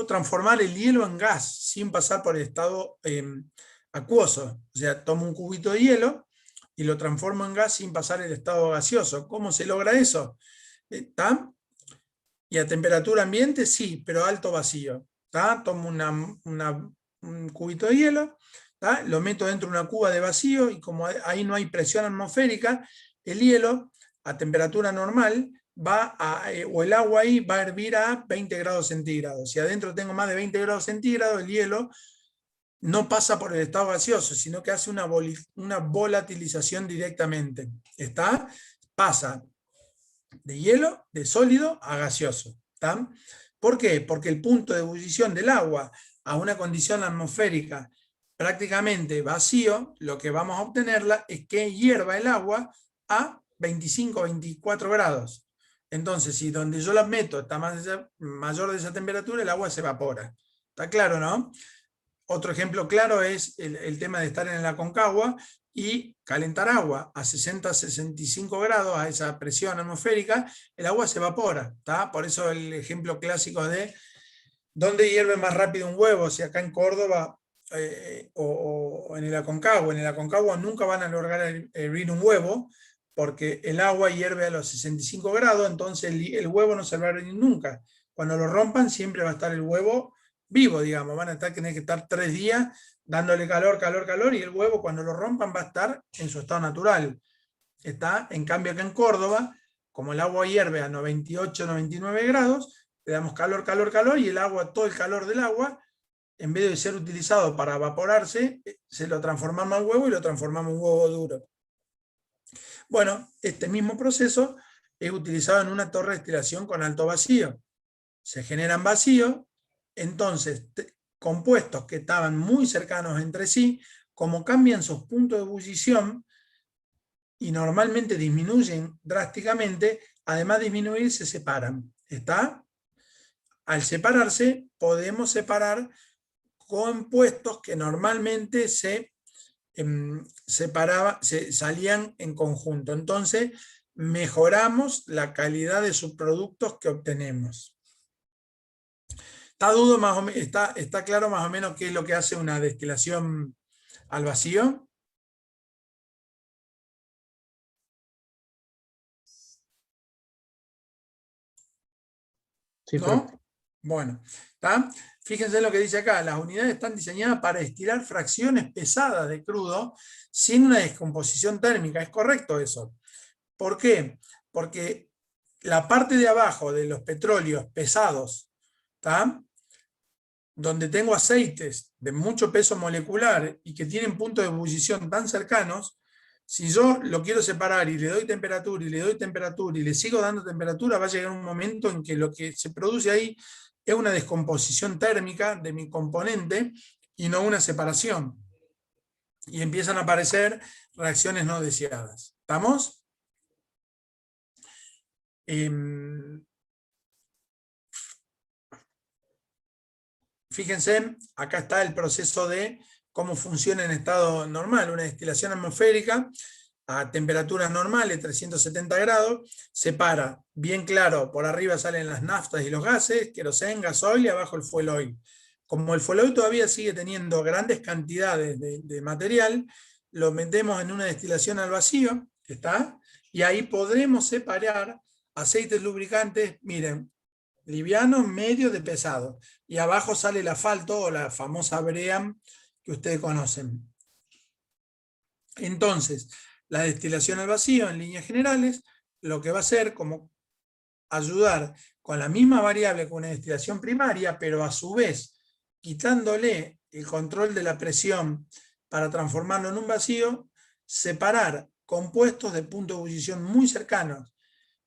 transformar el hielo en gas sin pasar por el estado acuoso. O sea, tomo un cubito de hielo y lo transformo en gas sin pasar el estado gaseoso. ¿Cómo se logra eso? ¿Está? Y a temperatura ambiente sí, pero alto vacío. ¿Tá? Tomo un cubito de hielo, ¿tá? Lo meto dentro de una cuba de vacío, y como ahí no hay presión atmosférica, el hielo a temperatura normal o el agua ahí va a hervir a 20 grados centígrados. Si adentro tengo más de 20 grados centígrados, el hielo no pasa por el estado gaseoso, sino que hace una volatilización directamente. Pasa de hielo, de sólido a gaseoso. ¿Tá? ¿Por qué? Porque el punto de ebullición del agua a una condición atmosférica prácticamente vacío, lo que vamos a obtenerla es que hierva el agua a 25 o 24 grados. Entonces, si donde yo la meto está mayor de esa temperatura, el agua se evapora. ¿Está claro, no? Otro ejemplo claro es el tema de estar en el Aconcagua y calentar agua a 60-65 grados, a esa presión atmosférica, el agua se evapora. ¿Tá? Por eso el ejemplo clásico de ¿dónde hierve más rápido un huevo? Si acá en Córdoba o en el Aconcagua. En el Aconcagua nunca van a lograr hervir un huevo, porque el agua hierve a los 65 grados, entonces el huevo no se va a hervir nunca. Cuando lo rompan siempre va a estar el huevo vivo, digamos, van a tener que estar 3 días dándole calor, y el huevo cuando lo rompan va a estar en su estado natural. En cambio acá en Córdoba, como el agua hierve a 98, 99 grados, le damos calor, y el agua, todo el calor del agua, en vez de ser utilizado para evaporarse, se lo transformamos en huevo y lo transformamos en huevo duro. Bueno, este mismo proceso es utilizado en una torre de destilación con alto vacío. Se generan vacíos, entonces compuestos que estaban muy cercanos entre sí, como cambian sus puntos de ebullición y normalmente disminuyen drásticamente, además de disminuir, se separan. ¿Está? Al separarse, podemos separar compuestos que normalmente salían en conjunto. Entonces, mejoramos la calidad de subproductos que obtenemos. ¿Está claro más o menos qué es lo que hace una destilación al vacío? Sí, ¿no? profe. Bueno, ¿está? Fíjense lo que dice acá, las unidades están diseñadas para destilar fracciones pesadas de crudo sin una descomposición térmica. ¿Es correcto eso? ¿Por qué? Porque la parte de abajo de los petróleos pesados, ¿está? Donde tengo aceites de mucho peso molecular y que tienen puntos de ebullición tan cercanos, si yo lo quiero separar y le doy temperatura y le doy temperatura y le sigo dando temperatura, va a llegar un momento en que lo que se produce ahí es una descomposición térmica de mi componente y no una separación. Y empiezan a aparecer reacciones no deseadas. ¿Estamos? Fíjense, acá está el proceso de cómo funciona en estado normal. Una destilación atmosférica a temperaturas normales, 370 grados, separa, bien claro, por arriba salen las naftas y los gases, queroseno, gasoil y abajo el fuel oil. Como el fuel oil todavía sigue teniendo grandes cantidades de material, lo metemos en una destilación al vacío, ¿está? Y ahí podremos separar aceites lubricantes, miren, liviano, medio de pesado. Y abajo sale el asfalto o la famosa brea que ustedes conocen. Entonces, la destilación al vacío, en líneas generales, lo que va a hacer como ayudar con la misma variable que una destilación primaria, pero a su vez quitándole el control de la presión para transformarlo en un vacío, separar compuestos de punto de ebullición muy cercanos,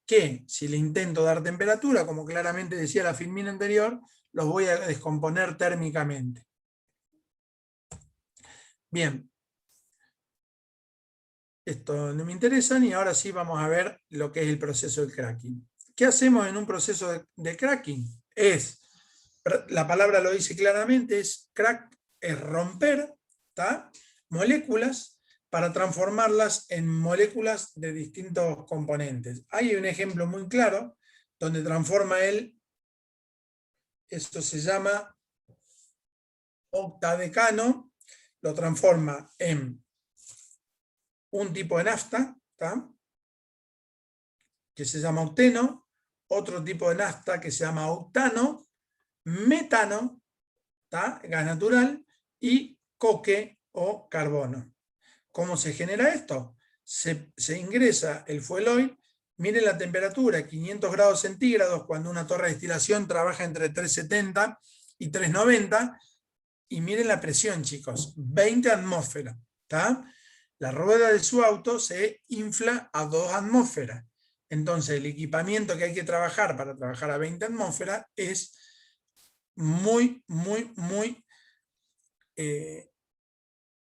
que si le intento dar temperatura, como claramente decía la filmina anterior, los voy a descomponer térmicamente. Bien. Esto no me interesa, y ahora sí vamos a ver lo que es el proceso del cracking. ¿Qué hacemos en un proceso de cracking? La palabra lo dice claramente, crack es romper, ¿tá? Moléculas para transformarlas en moléculas de distintos componentes. Hay un ejemplo muy claro donde transforma esto se llama octadecano, lo transforma en un tipo de nafta, ¿tá? Que se llama octeno, otro tipo de nafta que se llama octano, metano, ¿tá? Gas natural, y coque o carbono. ¿Cómo se genera esto? Se ingresa el fuel oil, miren la temperatura, 500 grados centígrados, cuando una torre de destilación trabaja entre 370 y 390, y miren la presión, chicos, 20 atmósferas, ¿tá? La rueda de su auto se infla a 2 atmósferas. Entonces el equipamiento que hay que trabajar para trabajar a 20 atmósferas es muy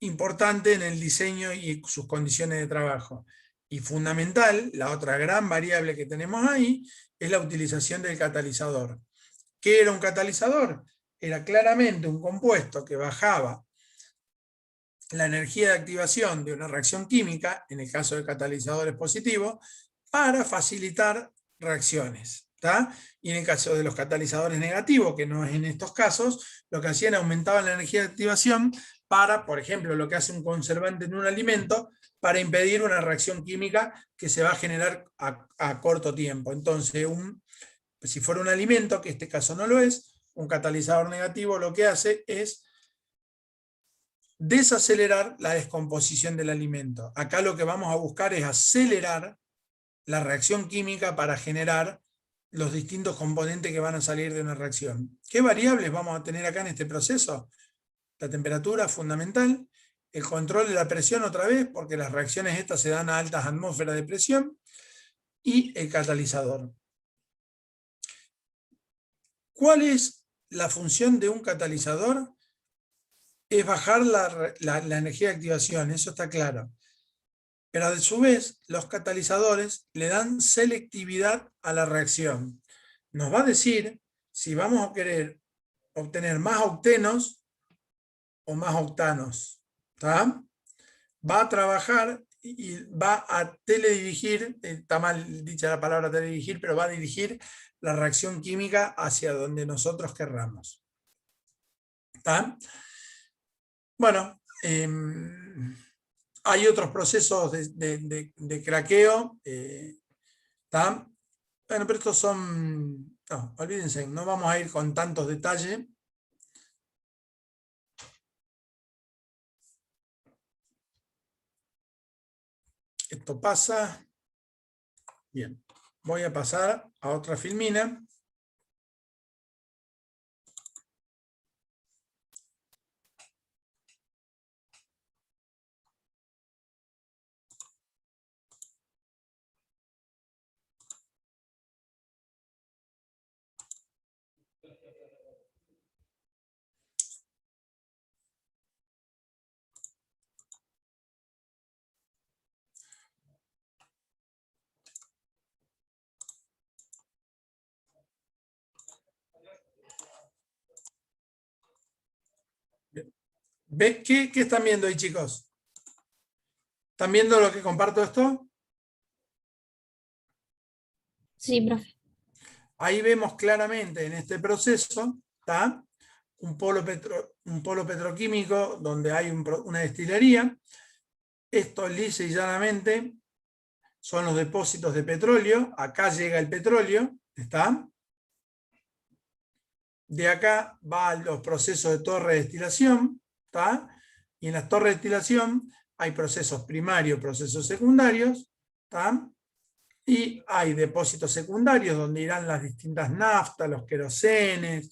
importante en el diseño y sus condiciones de trabajo. Y fundamental, la otra gran variable que tenemos ahí, es la utilización del catalizador. ¿Qué era un catalizador? Era claramente un compuesto que bajaba la energía de activación de una reacción química, en el caso de catalizadores positivos, para facilitar reacciones. ¿Tá? Y en el caso de los catalizadores negativos, que no es en estos casos, lo que hacían aumentaban la energía de activación para, por ejemplo, lo que hace un conservante en un alimento, para impedir una reacción química que se va a generar a corto tiempo. Entonces, si fuera un alimento, que en este caso no lo es, un catalizador negativo lo que hace es desacelerar la descomposición del alimento. Acá lo que vamos a buscar es acelerar la reacción química para generar los distintos componentes que van a salir de una reacción. ¿Qué variables vamos a tener acá en este proceso? La temperatura fundamental, el control de la presión otra vez, porque las reacciones estas se dan a altas atmósferas de presión, y el catalizador. ¿Cuál es la función de un catalizador? Es bajar la energía de activación, eso está claro. Pero a su vez, los catalizadores le dan selectividad a la reacción. Nos va a decir si vamos a querer obtener más octenos o más octanos. ¿Tá? Va a trabajar y va a teledirigir, está mal dicha la palabra teledirigir, pero va a dirigir la reacción química hacia donde nosotros querramos. ¿Tá? Bueno, hay otros procesos de craqueo, ¿tá? Bueno, pero estos son No, olvídense, no vamos a ir con tantos detalles. Esto pasa. Bien, voy a pasar a otra filmina. ¿Qué están viendo ahí, chicos? ¿Están viendo lo que comparto esto? Sí, profe. Ahí vemos claramente en este proceso, ¿tá? un polo petroquímico donde hay una destilería. Esto lisa y llanamente son los depósitos de petróleo. Acá llega el petróleo, ¿está? De acá va a los procesos de torre de destilación, ¿está? Y en las torres de destilación hay procesos primarios, procesos secundarios, ¿está? Y hay depósitos secundarios donde irán las distintas naftas, los querosenes,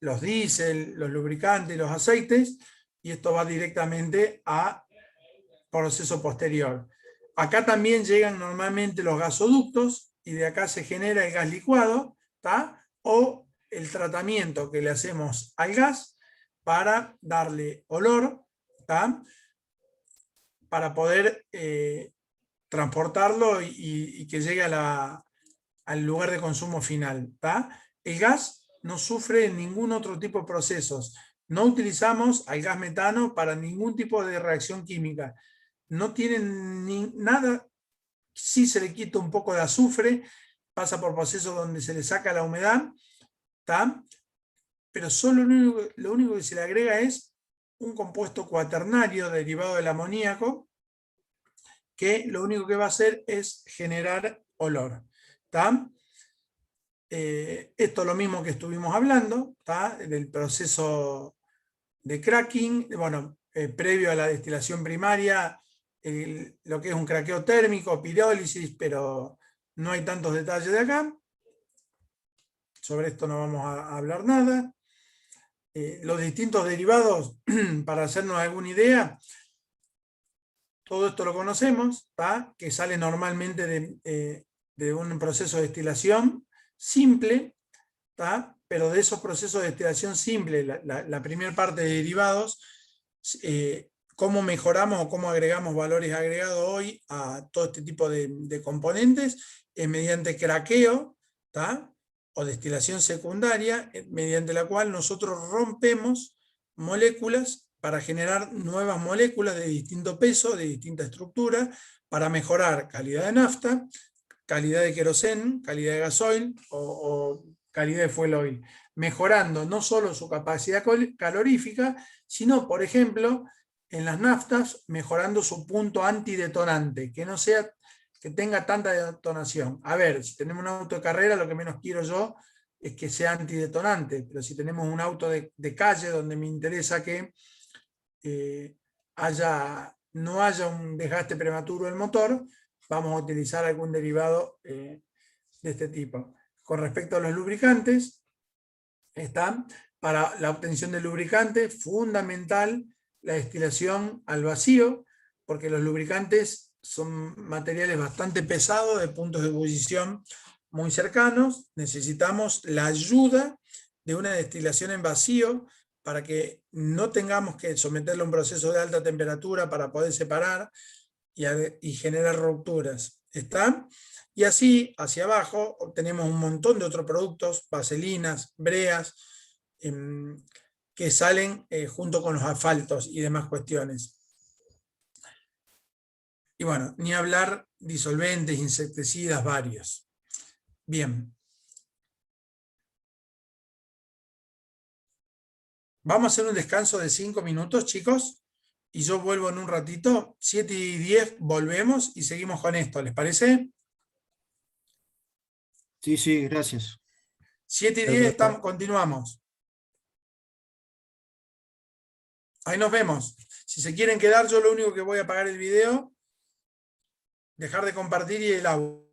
los diésel, los lubricantes, los aceites, y esto va directamente a proceso posterior. Acá también llegan normalmente los gasoductos y de acá se genera el gas licuado, ¿tá? O el tratamiento que le hacemos al gas para darle olor, ¿tá? Para poder transportarlo y que llegue al lugar de consumo final, ¿tá? El gas no sufre ningún otro tipo de procesos. No utilizamos al gas metano para ningún tipo de reacción química. No tienen nada, sí se le quita un poco de azufre, pasa por procesos donde se le saca la humedad, ¿tá? Pero solo lo único que se le agrega es un compuesto cuaternario derivado del amoníaco, que lo único que va a hacer es generar olor, ¿tá? Esto es lo mismo que estuvimos hablando, ¿tá? Del proceso de cracking, bueno, previo a la destilación primaria, lo que es un craqueo térmico, pirólisis, pero no hay tantos detalles de acá. Sobre esto no vamos a hablar nada. Los distintos derivados, para hacernos alguna idea, todo esto lo conocemos, ¿tá? Que sale normalmente de un proceso de destilación simple, ¿tá? Pero de esos procesos de destilación simple, la primera parte de derivados, cómo mejoramos o cómo agregamos valores agregados hoy a todo este tipo de componentes, es mediante craqueo, ¿tá? O destilación secundaria, mediante la cual nosotros rompemos moléculas para generar nuevas moléculas de distinto peso, de distinta estructura, para mejorar calidad de nafta, calidad de queroseno, calidad de gasoil o calidad de fuel oil, mejorando no solo su capacidad calorífica, sino, por ejemplo, en las naftas, mejorando su punto antidetonante, que no sea, que tenga tanta detonación. A ver, si tenemos un auto de carrera, lo que menos quiero yo es que sea antidetonante, pero si tenemos un auto de calle donde me interesa que no haya un desgaste prematuro del motor, vamos a utilizar algún derivado de este tipo. Con respecto a los lubricantes, para la obtención de lubricante, fundamental la destilación al vacío, porque los lubricantes son materiales bastante pesados, de puntos de ebullición muy cercanos. Necesitamos la ayuda de una destilación en vacío para que no tengamos que someterlo a un proceso de alta temperatura para poder separar y generar rupturas. ¿Está? Y así, hacia abajo, obtenemos un montón de otros productos, vaselinas, breas, que salen junto con los asfaltos y demás cuestiones. Y bueno, ni hablar disolventes, insecticidas, varios. Bien. Vamos a hacer un descanso de 5 minutos, chicos, y yo vuelvo en un ratito. 7:10 volvemos y seguimos con esto, ¿les parece? Sí, sí, gracias. 7:10 continuamos. Ahí nos vemos. Si se quieren quedar, yo lo único que voy a apagar el video, dejar de compartir y el audio.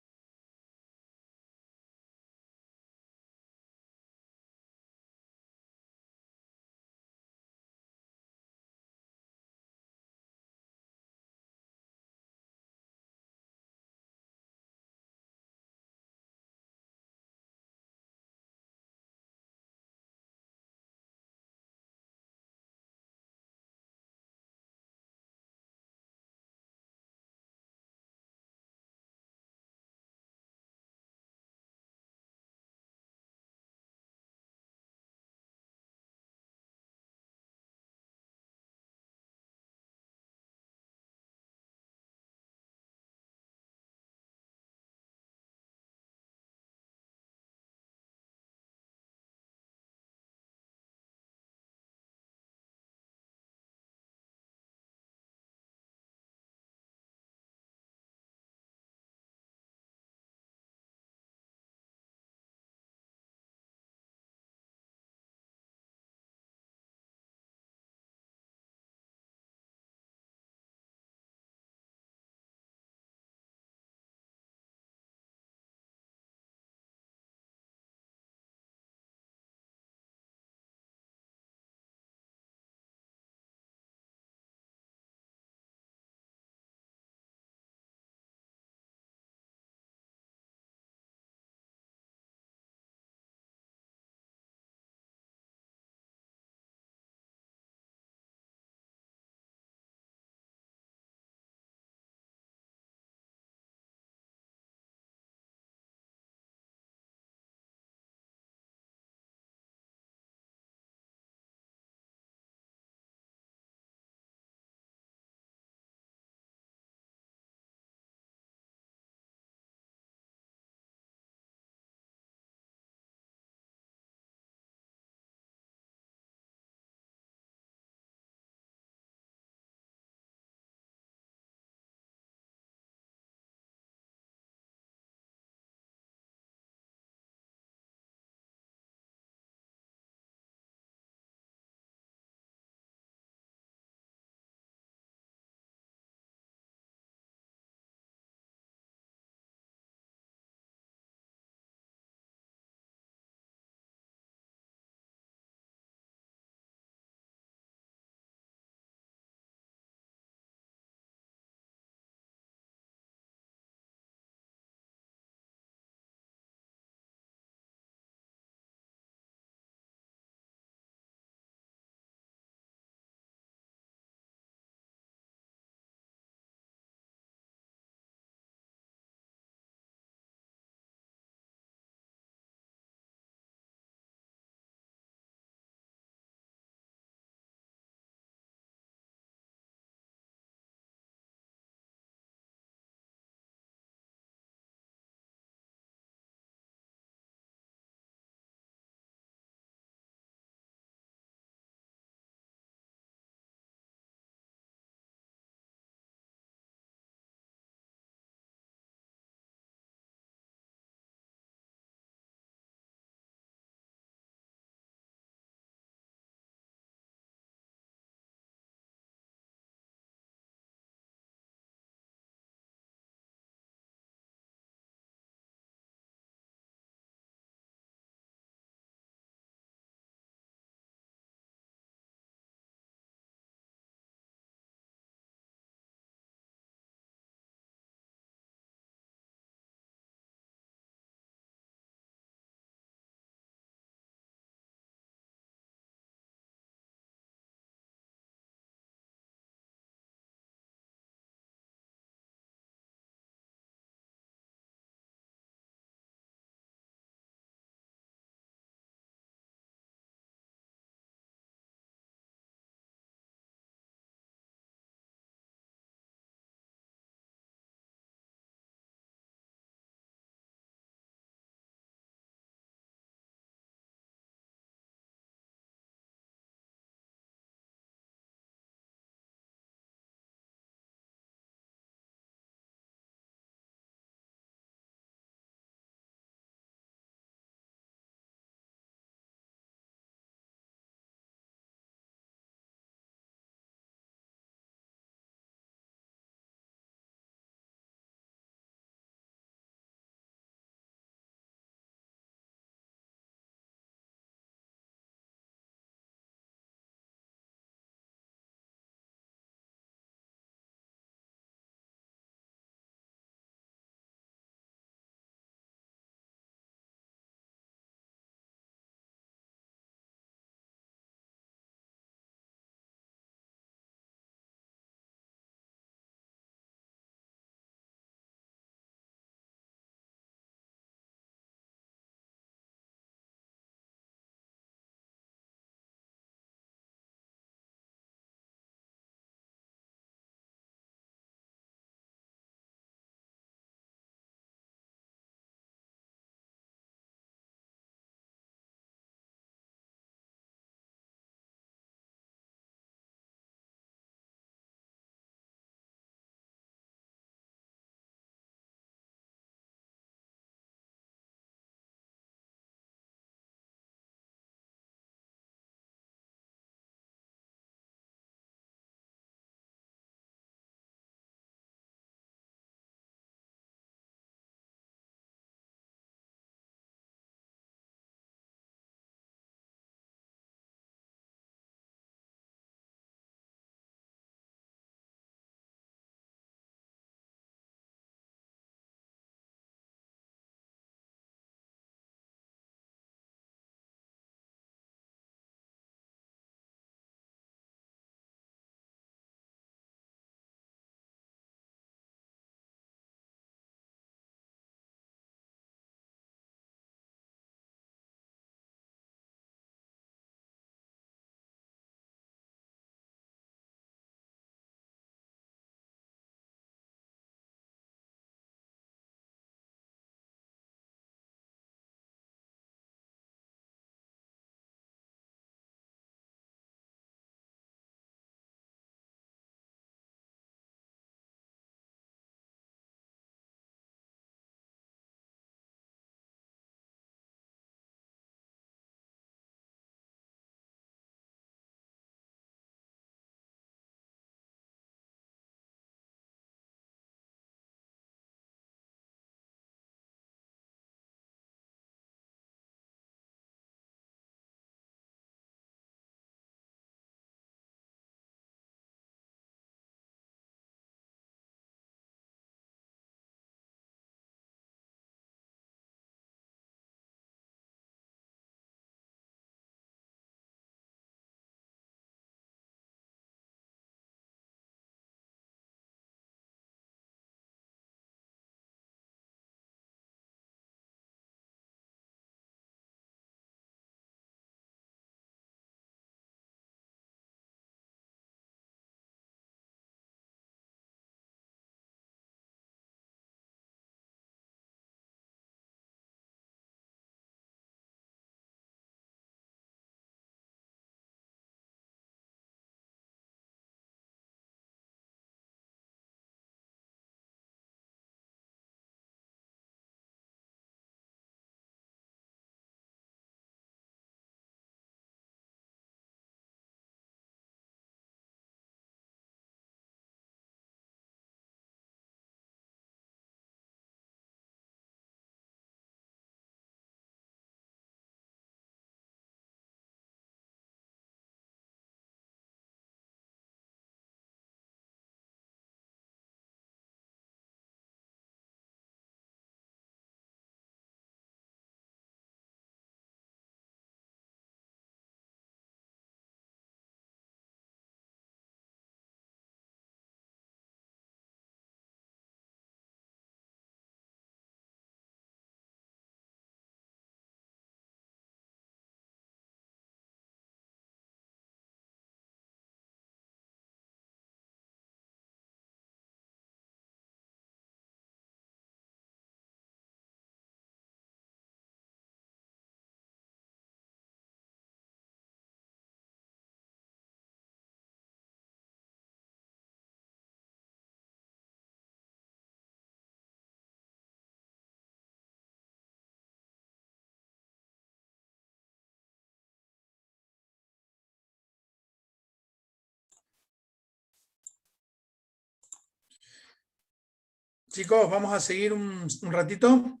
Chicos, vamos a seguir un ratito.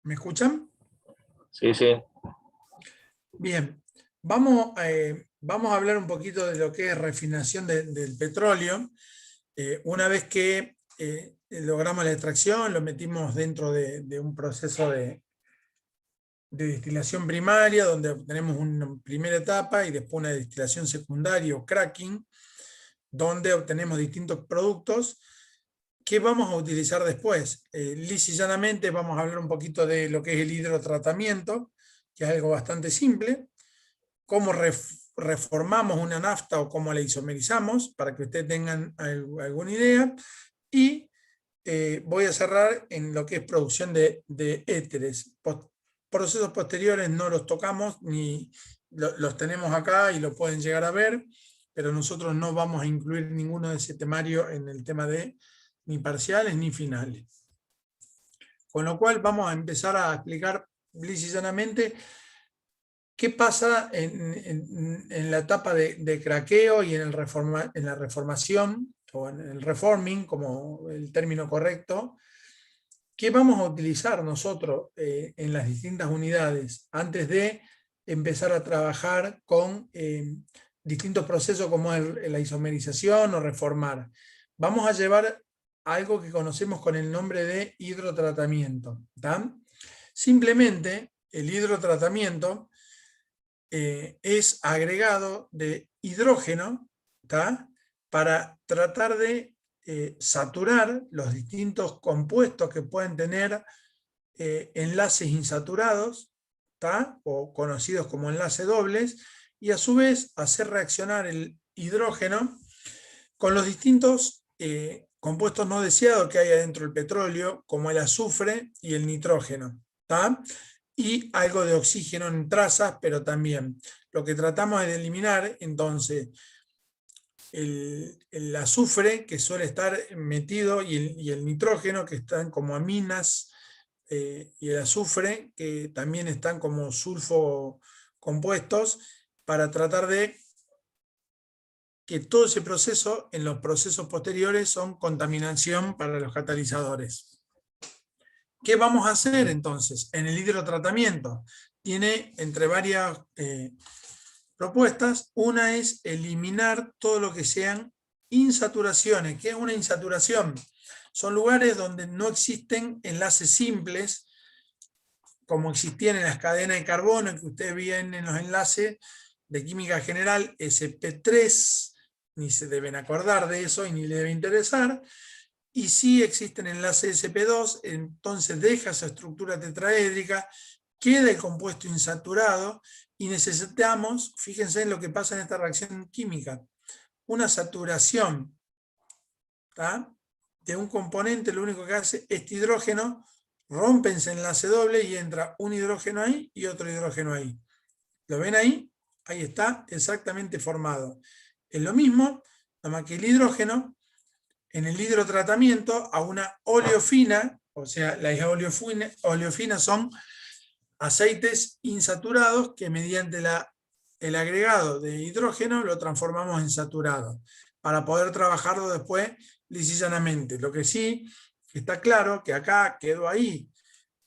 ¿Me escuchan? Sí, sí. Bien, vamos a hablar un poquito de lo que es refinación del petróleo. Una vez que logramos la extracción, lo metimos dentro de un proceso de destilación primaria, donde obtenemos una primera etapa y después una destilación secundaria o cracking, donde obtenemos distintos productos que vamos a utilizar después. Lisa y llanamente vamos a hablar un poquito de lo que es el hidrotratamiento, que es algo bastante simple, cómo reformamos una nafta o cómo la isomerizamos, para que ustedes tengan alguna idea, y voy a cerrar en lo que es producción de éteres. Procesos posteriores no los tocamos, ni los tenemos acá y los pueden llegar a ver, pero nosotros no vamos a incluir ninguno de ese temario en el tema de ni parciales ni finales. Con lo cual vamos a empezar a explicar lisa y llanamente qué pasa en la etapa de craqueo y en la reformación, o en el reforming, como el término correcto, qué vamos a utilizar nosotros en las distintas unidades antes de empezar a trabajar con distintos procesos como la isomerización o reformar. Vamos a llevar algo que conocemos con el nombre de hidrotratamiento. ¿tá? Simplemente el hidrotratamiento es agregado de hidrógeno, ¿tá? Para tratar de saturar los distintos compuestos que pueden tener enlaces insaturados, ¿tá? O conocidos como enlaces dobles, y a su vez hacer reaccionar el hidrógeno con los distintos compuestos no deseados que hay adentro del petróleo, como el azufre y el nitrógeno, ¿tá? Y algo de oxígeno en trazas, pero también lo que tratamos es de eliminar, entonces, el azufre, que suele estar metido, y el nitrógeno, que están como aminas, y el azufre, que también están como sulfo compuestos, para tratar de que todo ese proceso, en los procesos posteriores, son contaminación para los catalizadores. ¿Qué vamos a hacer entonces en el hidrotratamiento? Tiene entre varias propuestas. Una es eliminar todo lo que sean insaturaciones. ¿Qué es una insaturación? Son lugares donde no existen enlaces simples, como existían en las cadenas de carbono, que ustedes ven en los enlaces de química general, SP3, ni se deben acordar de eso y ni le debe interesar. Y si existen enlaces SP2, entonces deja esa estructura tetraédrica, queda el compuesto insaturado, y necesitamos, fíjense en lo que pasa en esta reacción química, una saturación, ¿tá? De un componente. Lo único que hace este hidrógeno, rompe ese enlace doble y entra un hidrógeno ahí y otro hidrógeno ahí. ¿Lo ven ahí? Ahí está exactamente formado. Es lo mismo, nada más que el hidrógeno, en el hidrotratamiento, a una oleofina, o sea, las oleofinas son aceites insaturados que mediante el agregado de hidrógeno lo transformamos en saturado, para poder trabajarlo después lisa y llanamente. Lo que sí está claro que acá quedó ahí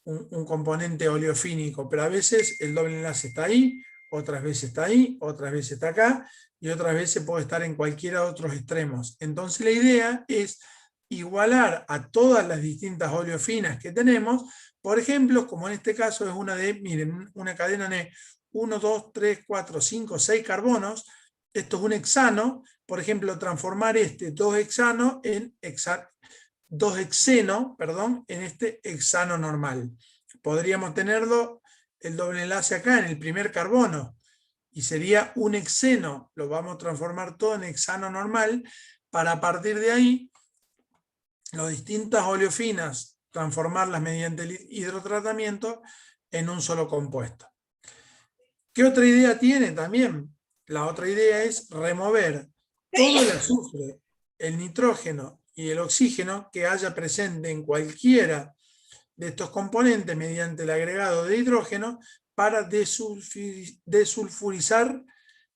un componente oleofínico, pero a veces el doble enlace está ahí, otras veces está ahí, otras veces está acá, y otras veces puede estar en cualquiera de otros extremos. Entonces la idea es igualar a todas las distintas oleofinas que tenemos. Por ejemplo, como en este caso es una de, miren, una cadena de 1, 2, 3, 4, 5, 6 carbonos. Esto es un hexano. Por ejemplo, transformar este 2 hexano en 2 hexeno, perdón, en este hexano normal. Podríamos tenerlo el doble enlace acá en el primer carbono, y sería un hexeno. Lo vamos a transformar todo en hexano normal, para a partir de ahí las distintas oleofinas transformarlas mediante el hidrotratamiento en un solo compuesto. ¿Qué otra idea tiene también? La otra idea es remover todo el azufre, el nitrógeno y el oxígeno que haya presente en cualquiera de estos componentes mediante el agregado de hidrógeno, para desulfurizar,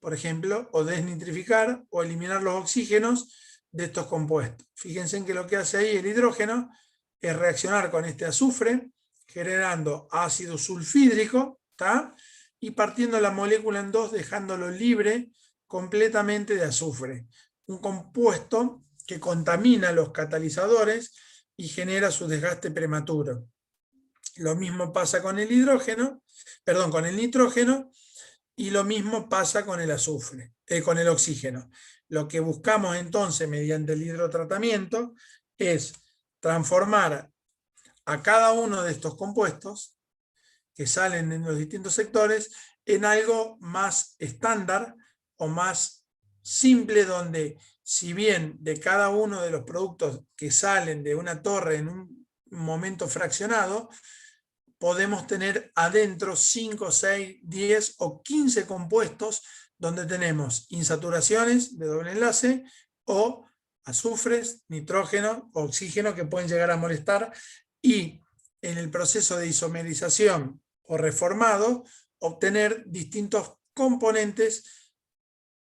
por ejemplo, o desnitrificar, o eliminar los oxígenos de estos compuestos. Fíjense en que lo que hace ahí el hidrógeno es reaccionar con este azufre, generando ácido sulfídrico, ¿tá? Y partiendo la molécula en dos, dejándolo libre completamente de azufre. Un compuesto que contamina los catalizadores y genera su desgaste prematuro. Lo mismo pasa con el hidrógeno, perdón, con el nitrógeno, y lo mismo pasa con el azufre, con el oxígeno. Lo que buscamos entonces mediante el hidrotratamiento es transformar a cada uno de estos compuestos que salen en los distintos sectores en algo más estándar o más simple, donde si bien de cada uno de los productos que salen de una torre en un momento fraccionado, podemos tener adentro 5, 6, 10 o 15 compuestos donde tenemos insaturaciones de doble enlace o azufres, nitrógeno, oxígeno que pueden llegar a molestar, y en el proceso de isomerización o reformado obtener distintos componentes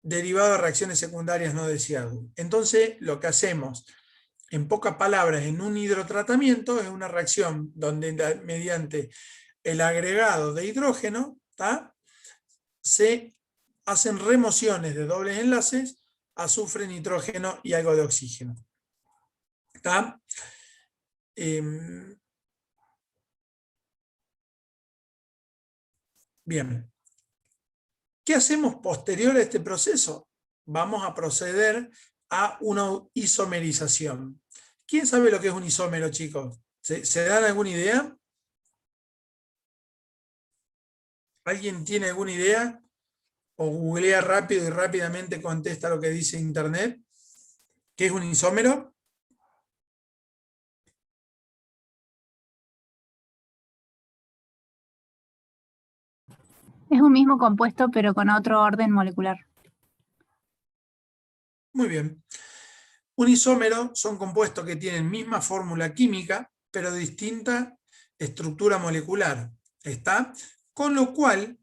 derivados de reacciones secundarias no deseadas. Entonces lo que hacemos, en pocas palabras, en un hidrotratamiento es una reacción donde mediante el agregado de hidrógeno, ¿tá?, se hacen remociones de dobles enlaces, azufre, nitrógeno y algo de oxígeno. ¿Tá? Bien. ¿Qué hacemos posterior a este proceso? Vamos a proceder a una isomerización. ¿Quién sabe lo que es un isómero, chicos? ¿Se dan alguna idea? ¿Alguien tiene alguna idea? O googlea rápido y rápidamente contesta lo que dice internet. ¿Qué es un isómero? Es un mismo compuesto, pero con otro orden molecular. Muy bien. Un isómero son compuestos que tienen misma fórmula química, pero distinta estructura molecular. ¿Está? Con lo cual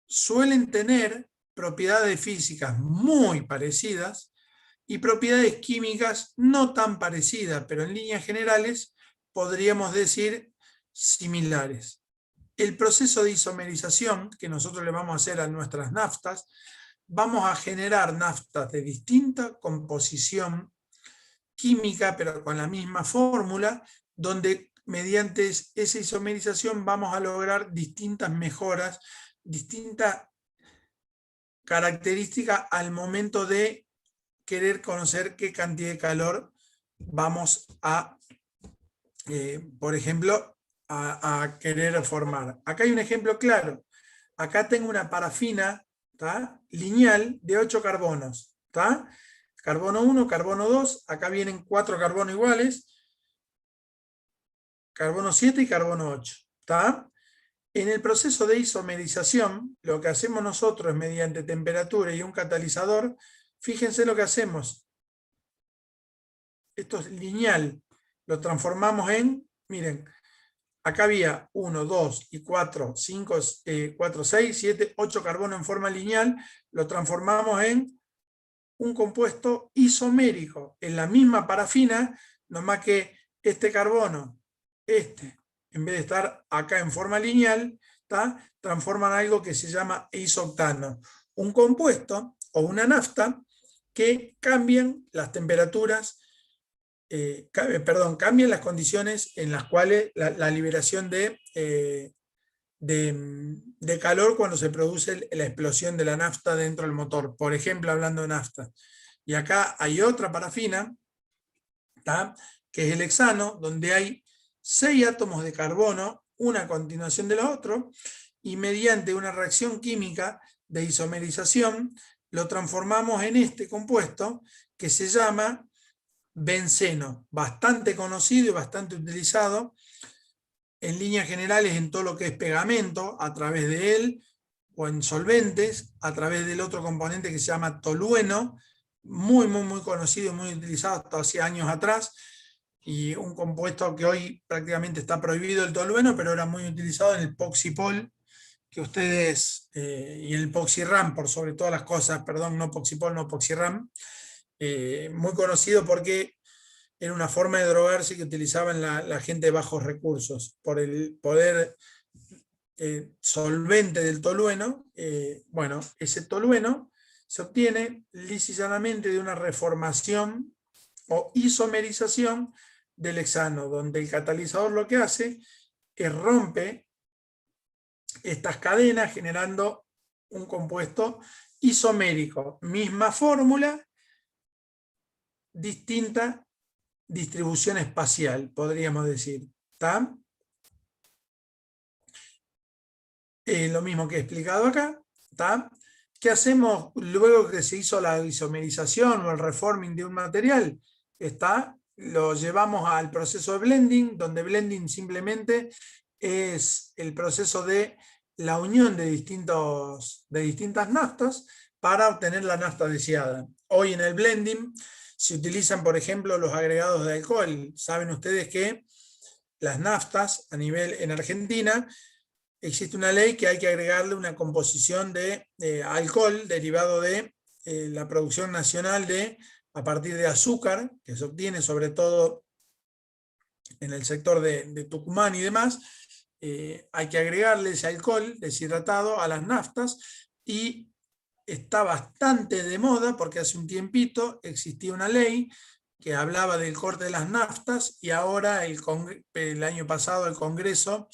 suelen tener propiedades físicas muy parecidas y propiedades químicas no tan parecidas, pero en líneas generales podríamos decir similares. El proceso de isomerización que nosotros le vamos a hacer a nuestras naftas, vamos a generar naftas de distinta composición química, pero con la misma fórmula, donde mediante esa isomerización vamos a lograr distintas mejoras, distintas características al momento de querer conocer qué cantidad de calor vamos a, por ejemplo, a querer formar. Acá hay un ejemplo claro. Acá tengo una parafina, ¿tá?, lineal de 8 carbonos. ¿Tá? Carbono 1, carbono 2, acá vienen 4 carbonos iguales, carbono 7 y carbono 8. ¿Tá? En el proceso de isomerización, lo que hacemos nosotros es mediante temperatura y un catalizador. Fíjense lo que hacemos. Esto es lineal. Lo transformamos en, miren, acá había 1, 2 y 4, 5, 4, 6, 7, 8 carbonos en forma lineal. Lo transformamos en un compuesto isomérico, en la misma parafina, nomás que este carbono, en vez de estar acá en forma lineal, ¿tá?, transforman algo que se llama isooctano. Un compuesto o una nafta que cambian las temperaturas, cambian las condiciones en las cuales la liberación de calor cuando se produce la explosión de la nafta dentro del motor. Por ejemplo, hablando de nafta. Y acá hay otra parafina, ¿tá?, que es el hexano, donde hay 6 átomos de carbono, una a continuación de la otra, y mediante una reacción química de isomerización, lo transformamos en este compuesto que se llama benceno, bastante conocido y bastante utilizado en líneas generales en todo lo que es pegamento, a través de él, o en solventes, a través del otro componente que se llama tolueno, muy conocido y muy utilizado hasta hace años atrás, y un compuesto que hoy prácticamente está prohibido, el tolueno, pero era muy utilizado en el poxipol, que ustedes, y el poxirram, por sobre todas las cosas, perdón, no poxipol, no poxirram, muy conocido porque era una forma de drogarse que utilizaban la gente de bajos recursos, por el poder solvente del tolueno. Bueno, ese tolueno se obtiene lisa y llanamente de una reformación o isomerización del hexano, donde el catalizador lo que hace es rompe estas cadenas generando un compuesto isomérico. Misma fórmula, distinta distribución espacial, podríamos decir. ¿Está? Lo mismo que he explicado acá. ¿Está? ¿Qué hacemos luego que se hizo la isomerización o el reforming de un material? Lo llevamos al proceso de blending, donde blending simplemente es el proceso de la unión de distintas naftas para obtener la nafta deseada. Hoy en el blending se utilizan, por ejemplo, los agregados de alcohol. Saben ustedes que las naftas, en Argentina, existe una ley que hay que agregarle una composición de alcohol derivado de la producción nacional a partir de azúcar, que se obtiene sobre todo en el sector de Tucumán y demás. Hay que agregarle ese alcohol deshidratado a las naftas, y está bastante de moda porque hace un tiempito existía una ley que hablaba del corte de las naftas, y ahora el año pasado el Congreso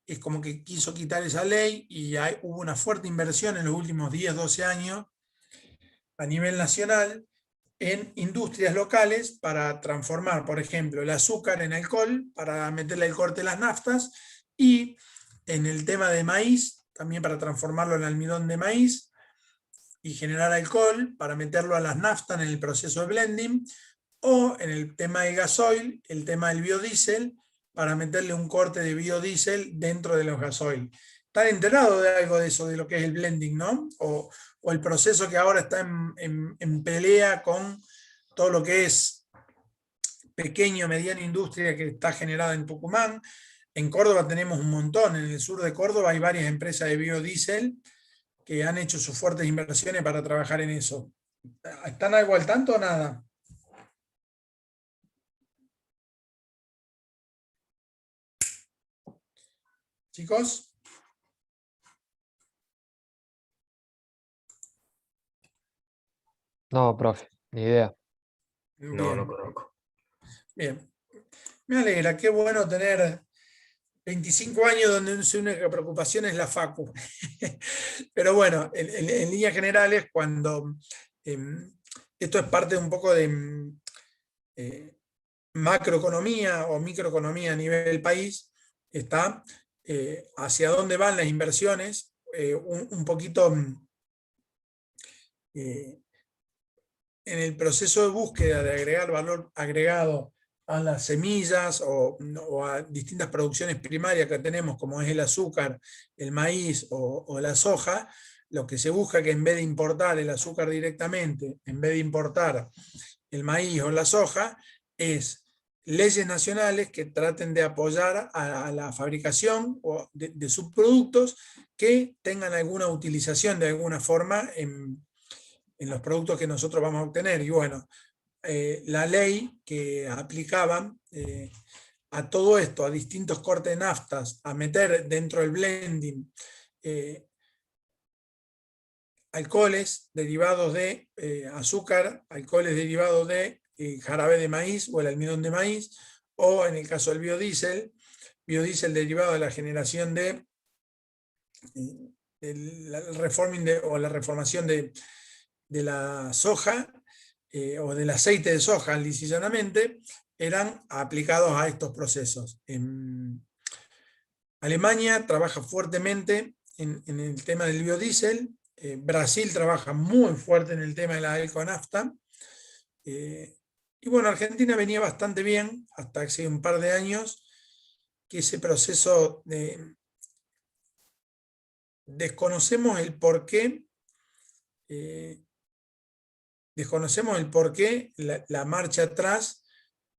es como que quiso quitar esa ley, y hubo una fuerte inversión en los últimos 10, 12 años a nivel nacional en industrias locales para transformar, por ejemplo, el azúcar en alcohol, para meterle el corte de las naftas, y en el tema de maíz, también para transformarlo en almidón de maíz y generar alcohol, para meterlo a las naftas en el proceso de blending, o en el tema del gasoil, el tema del biodiesel, para meterle un corte de biodiesel dentro de los gasoil. ¿Están enterados de algo de eso, de lo que es el blending, no? O el proceso que ahora está en pelea con todo lo que es pequeño, mediana industria que está generada en Tucumán. En Córdoba tenemos un montón, en el sur de Córdoba hay varias empresas de biodiesel que han hecho sus fuertes inversiones para trabajar en eso. ¿Están algo al tanto o nada? ¿Chicos? No, profe, ni idea. No, no conozco. Bien. Me alegra, qué bueno tener 25 años donde su única preocupación es la facu. Pero bueno, en líneas generales, cuando esto es parte de un poco de macroeconomía o microeconomía a nivel país, está hacia dónde van las inversiones, un poquito en el proceso de búsqueda de agregar valor agregado a las semillas o a distintas producciones primarias que tenemos, como es el azúcar, el maíz o la soja. Lo que se busca, que en vez de importar el azúcar directamente, en vez de importar el maíz o la soja, es leyes nacionales que traten de apoyar a la fabricación de subproductos que tengan alguna utilización de alguna forma en los productos que nosotros vamos a obtener. Y bueno, la ley que aplicaban a todo esto, a distintos cortes de naftas, a meter dentro del blending alcoholes derivados de azúcar, alcoholes derivados de jarabe de maíz o el almidón de maíz, o en el caso del biodiesel derivado de la generación de la reformación de la soja o del aceite de soja, lisa y llanamente, eran aplicados a estos procesos. Alemania trabaja fuertemente en el tema del biodiesel. Brasil trabaja muy fuerte en el tema de la econafta. Y bueno, Argentina venía bastante bien hasta hace un par de años, que ese proceso desconocemos el porqué. Desconocemos el porqué, la marcha atrás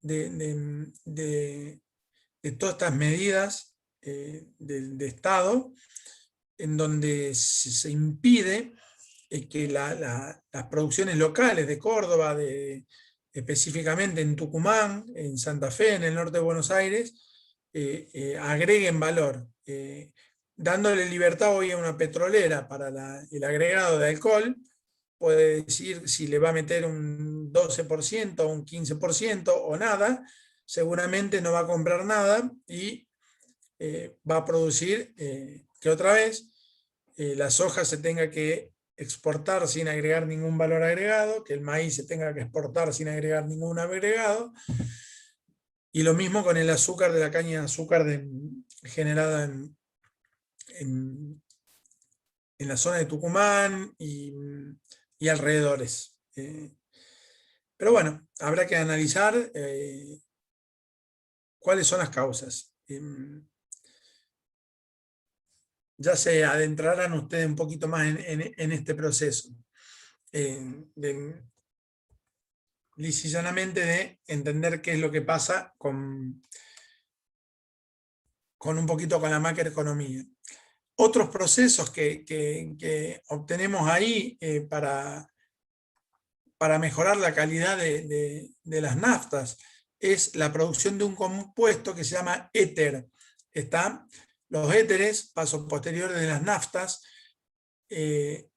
de todas estas medidas de Estado, en donde se impide que las producciones locales de Córdoba, específicamente en Tucumán, en Santa Fe, en el norte de Buenos Aires, agreguen valor, dándole libertad hoy a una petrolera para el agregado de alcohol. Puede decir si le va a meter un 12%, un 15% o nada, seguramente no va a comprar nada y va a producir que otra vez la soja se tenga que exportar sin agregar ningún valor agregado, que el maíz se tenga que exportar sin agregar ningún agregado, y lo mismo con el azúcar de la caña de azúcar generada en la zona de Tucumán y alrededores. Pero bueno, habrá que analizar cuáles son las causas. Ya se adentrarán ustedes un poquito más en este proceso. Lisa y llanamente de entender qué es lo que pasa con un poquito con la macroeconomía. Otros procesos que obtenemos ahí para mejorar la calidad de las naftas es la producción de un compuesto que se llama éter. Los éteres, pasos posteriores de las naftas,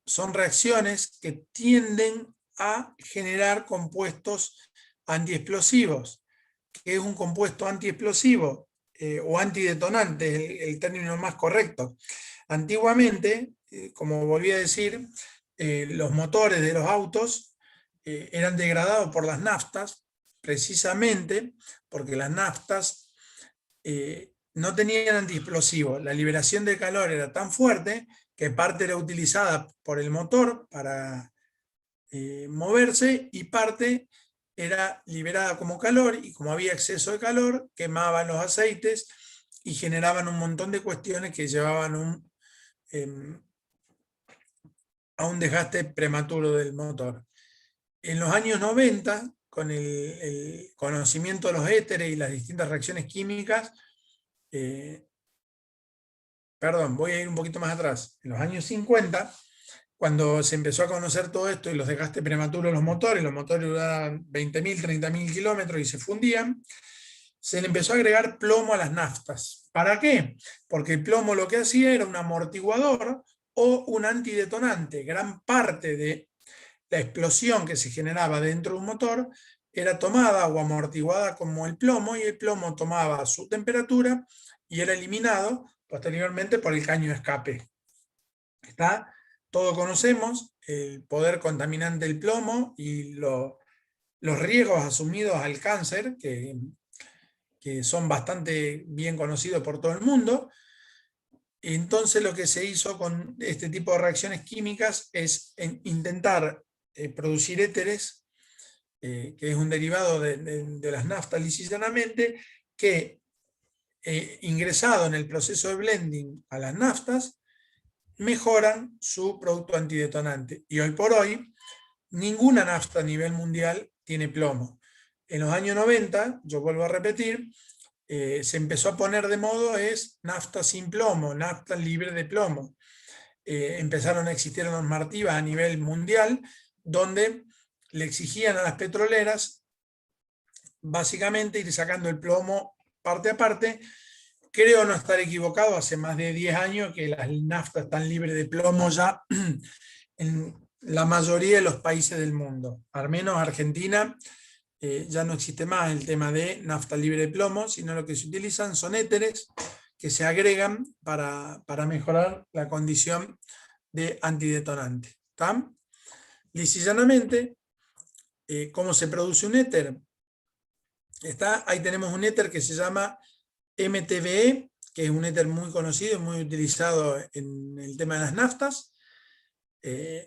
son reacciones que tienden a generar compuestos antiexplosivos. ¿Qué es un compuesto antiexplosivo? O antidetonante, el término más correcto. Antiguamente, como volví a decir, los motores de los autos eran degradados por las naftas, precisamente porque las naftas no tenían antiexplosivos. La liberación de calor era tan fuerte que parte era utilizada por el motor para moverse y parte era liberada como calor, y como había exceso de calor, quemaban los aceites y generaban un montón de cuestiones que llevaban a un desgaste prematuro del motor. En los años 90, con el conocimiento de los éteres y las distintas reacciones químicas, voy a ir un poquito más atrás. En los años 50, cuando se empezó a conocer todo esto y los desgastes prematuros de los motores duraban 20.000, 30.000 kilómetros y se fundían, se le empezó a agregar plomo a las naftas. ¿Para qué? Porque el plomo lo que hacía era un amortiguador o un antidetonante. Gran parte de la explosión que se generaba dentro de un motor era tomada o amortiguada como el plomo, y el plomo tomaba su temperatura y era eliminado posteriormente por el caño de escape. Todos conocemos el poder contaminante del plomo y los riesgos asumidos al cáncer, que son bastante bien conocidos por todo el mundo. Entonces lo que se hizo con este tipo de reacciones químicas es intentar producir éteres, que es un derivado de las naftas lisa y llanamente, que ingresado en el proceso de blending a las naftas, mejoran su producto antidetonante. Y hoy por hoy, ninguna nafta a nivel mundial tiene plomo. En los años 90, yo vuelvo a repetir, se empezó a poner de modo nafta sin plomo, nafta libre de plomo. Empezaron a existir normativas a nivel mundial donde le exigían a las petroleras básicamente ir sacando el plomo parte a parte. Creo no estar equivocado, hace más de 10 años que las naftas están libres de plomo ya en la mayoría de los países del mundo. Al menos Argentina ya no existe más el tema de nafta libre de plomo, sino lo que se utilizan son éteres que se agregan para mejorar la condición de antidetonante. ¿Está? Lisa y llanamente, ¿cómo se produce un éter? Ahí tenemos un éter que se llama MTBE, que es un éter muy conocido y muy utilizado en el tema de las naftas.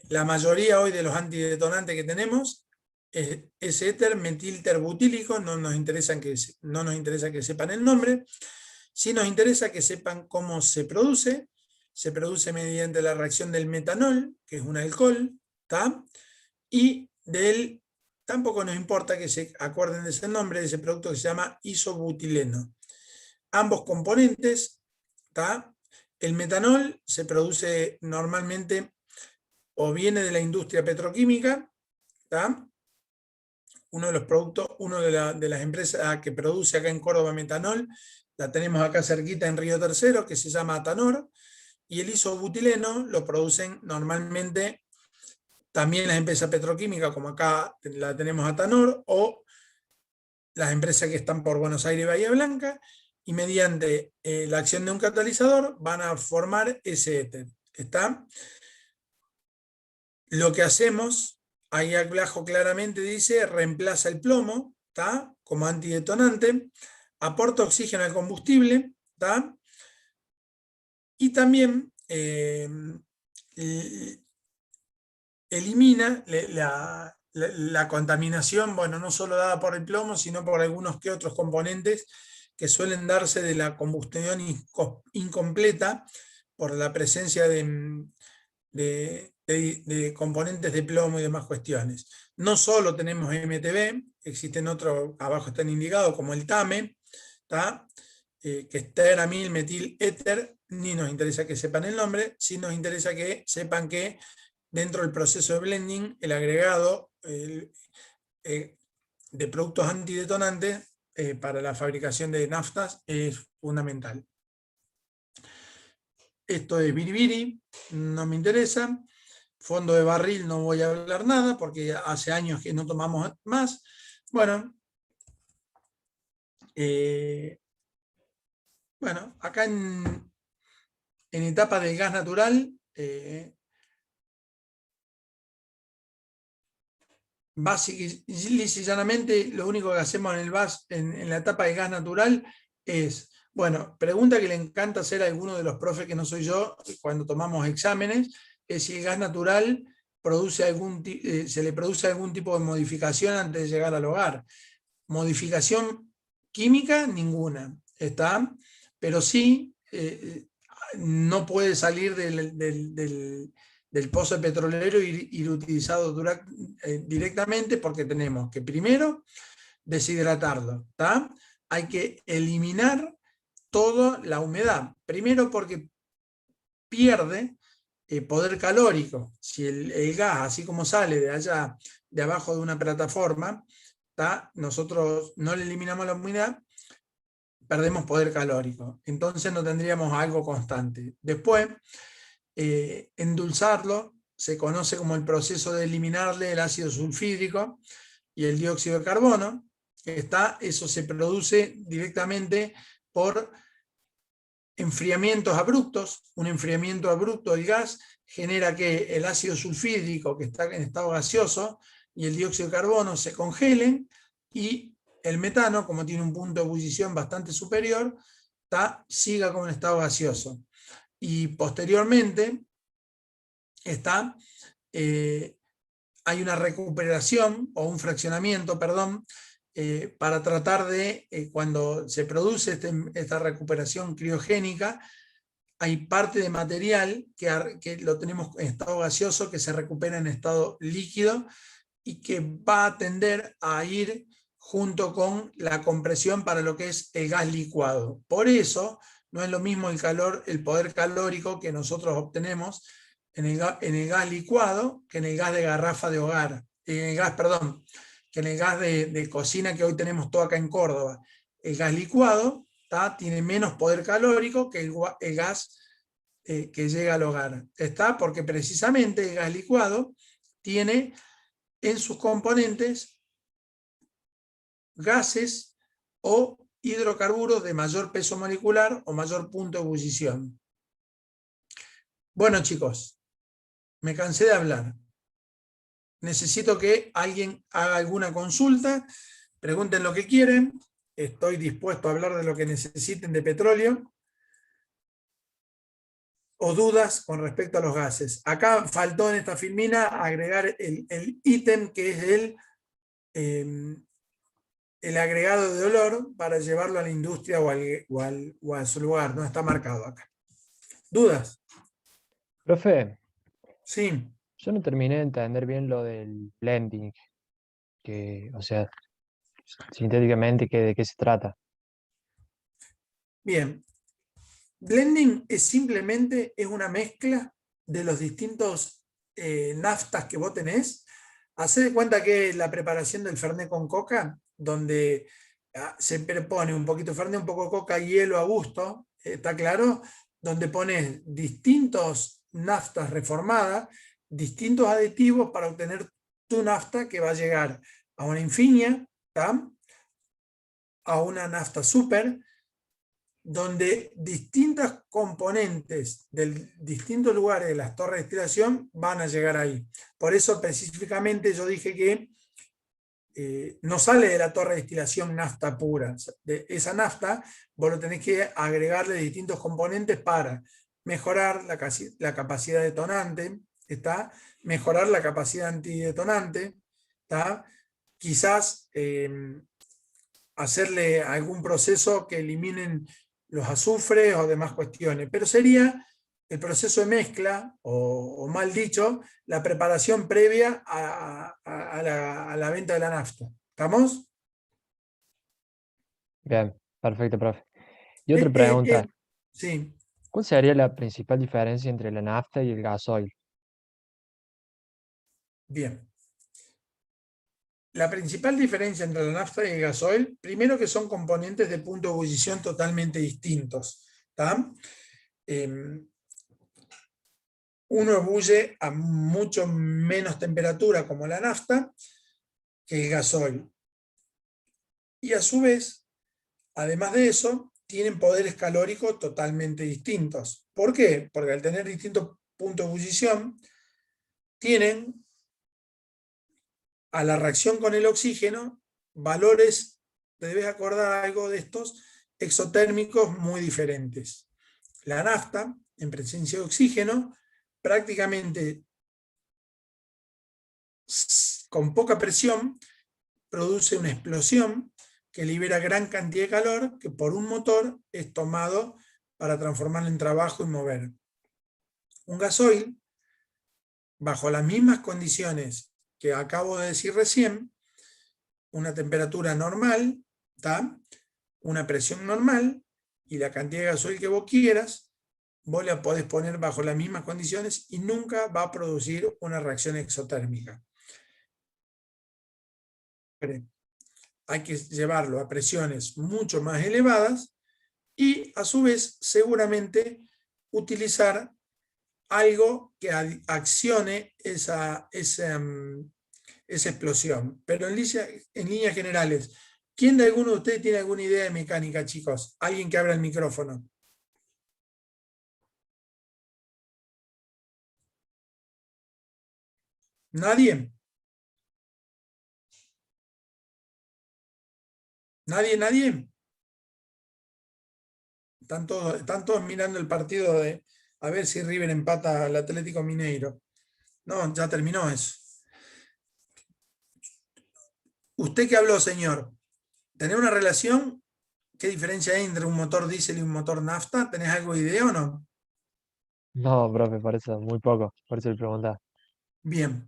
La mayoría hoy de los antidetonantes que tenemos es éter metilterbutílico. No nos interesa que sepan el nombre, sí nos interesa que sepan cómo se produce. Se produce mediante la reacción del metanol, que es un alcohol, ¿tá? Y tampoco nos importa que se acuerden de ese nombre, de ese producto que se llama isobutileno. Ambos componentes, ¿tá? El metanol se produce normalmente o viene de la industria petroquímica, ¿tá? Uno de los productos, de las empresas que produce acá en Córdoba metanol, la tenemos acá cerquita en Río Tercero, que se llama Atanor, y el isobutileno lo producen normalmente también las empresas petroquímicas, como acá la tenemos Atanor, o las empresas que están por Buenos Aires y Bahía Blanca, y mediante la acción de un catalizador van a formar ese éter. ¿Está? Lo que hacemos, ahí abajo claramente dice, reemplaza el plomo, ¿tá? Como antidetonante, aporta oxígeno al combustible, ¿tá? Y también elimina la contaminación, bueno, no solo dada por el plomo, sino por algunos que otros componentes que suelen darse de la combustión incompleta por la presencia de componentes de plomo y demás cuestiones. No solo tenemos MTB, existen otros, abajo están indicados, como el TAME, ¿tá? Que es teramil metil éter. Ni nos interesa que sepan el nombre, sí nos interesa que sepan que dentro del proceso de blending, el agregado de productos antidetonantes para la fabricación de naftas es fundamental. Esto es biribiri, no me interesa. Fondo de barril no voy a hablar nada, porque hace años que no tomamos más. Bueno, acá en etapa del gas natural, básicamente lo único que hacemos en la etapa de gas natural es, bueno, pregunta que le encanta hacer a alguno de los profes que no soy yo cuando tomamos exámenes, es si el gas natural se le produce algún tipo de modificación antes de llegar al hogar. Modificación química, ninguna, ¿está? Pero sí, no puede salir del pozo petrolero e ir utilizado directamente, porque tenemos que primero deshidratarlo, ¿tá? Hay que eliminar toda la humedad, primero porque pierde poder calórico. Si el gas, así como sale de allá, de abajo de una plataforma, ¿tá? Nosotros no le eliminamos la humedad, perdemos poder calórico. Entonces no tendríamos algo constante. Después, endulzarlo se conoce como el proceso de eliminarle el ácido sulfídrico y el dióxido de carbono. Eso se produce directamente por enfriamientos abruptos. Un enfriamiento abrupto del gas genera que el ácido sulfídrico, que está en estado gaseoso, y el dióxido de carbono se congelen, y el metano, como tiene un punto de ebullición bastante superior, siga como en estado gaseoso. Y posteriormente hay una recuperación o un fraccionamiento, perdón, para tratar de, cuando se produce esta recuperación criogénica, hay parte de material que lo tenemos en estado gaseoso que se recupera en estado líquido y que va a tender a ir junto con la compresión para lo que es el gas licuado. Por eso no es lo mismo el poder calórico que nosotros obtenemos en el gas licuado que en el gas de garrafa de hogar, que en el gas de cocina que hoy tenemos todo acá en Córdoba. El gas licuado tiene menos poder calórico que el gas que llega al hogar. Porque precisamente el gas licuado tiene en sus componentes gases o hidrocarburos de mayor peso molecular o mayor punto de ebullición. Bueno, chicos, me cansé de hablar. Necesito que alguien haga alguna consulta, pregunten lo que quieren. Estoy dispuesto a hablar de lo que necesiten de petróleo. O dudas con respecto a los gases. Acá faltó en esta filmina agregar el ítem que es el agregado de olor para llevarlo a la industria o a su lugar. No está marcado acá. ¿Dudas? Profe. Sí. Yo no terminé de entender bien lo del blending. O sea, sintéticamente, ¿de qué se trata? Bien. Blending es simplemente una mezcla de los distintos naftas que vos tenés, hacé de cuenta que es la preparación del Fernet con coca, donde se pone un poquito de Fernet, un poco de coca, hielo a gusto, ¿está claro? Donde pones distintos naftas reformadas, distintos aditivos para obtener tu nafta que va a llegar a una Infinia, ¿tá? A una nafta super, donde distintas componentes de distintos lugares de las torres de destilación van a llegar ahí. Por eso específicamente yo dije que no sale de la torre de destilación nafta pura. De esa nafta vos lo tenés que agregarle distintos componentes para mejorar la capacidad detonante, ¿está? Mejorar la capacidad antidetonante, ¿está? Quizás hacerle algún proceso que eliminen los azufres o demás cuestiones, pero sería el proceso de mezcla, o mal dicho, la preparación previa a la venta de la nafta. ¿Estamos? Bien, perfecto, profe. Y otra pregunta. Sí. ¿Cuál sería la principal diferencia entre la nafta y el gasoil? Bien. La principal diferencia entre la nafta y el gasoil, primero que son componentes de punto de ebullición totalmente distintos. ¿Tá? Uno ebulle a mucho menos temperatura como la nafta que el gasoil. Y a su vez, además de eso, tienen poderes calóricos totalmente distintos. ¿Por qué? Porque al tener distintos puntos de ebullición, tienen a la reacción con el oxígeno valores, te debes acordar algo de estos, exotérmicos muy diferentes. La nafta, en presencia de oxígeno, prácticamente con poca presión, produce una explosión que libera gran cantidad de calor que por un motor es tomado para transformarlo en trabajo y mover. Un gasoil, bajo las mismas condiciones que acabo de decir recién, una temperatura normal, ¿tá? Una presión normal y la cantidad de gasoil que vos quieras, vos la podés poner bajo las mismas condiciones y nunca va a producir una reacción exotérmica. Hay que llevarlo a presiones mucho más elevadas y a su vez seguramente utilizar algo que accione esa explosión. Pero en líneas generales, ¿quién de alguno de ustedes tiene alguna idea de mecánica, chicos? Alguien que abra el micrófono. ¿Nadie? ¿Nadie? Están todos mirando el partido de a ver si River empata al Atlético Mineiro. No, ya terminó eso. ¿Usted qué habló, señor? ¿Tenés una relación? ¿Qué diferencia hay entre un motor diésel y un motor nafta? ¿Tenés algo de idea o no? No, profe, por eso, muy poco. Por eso le preguntaba. Bien.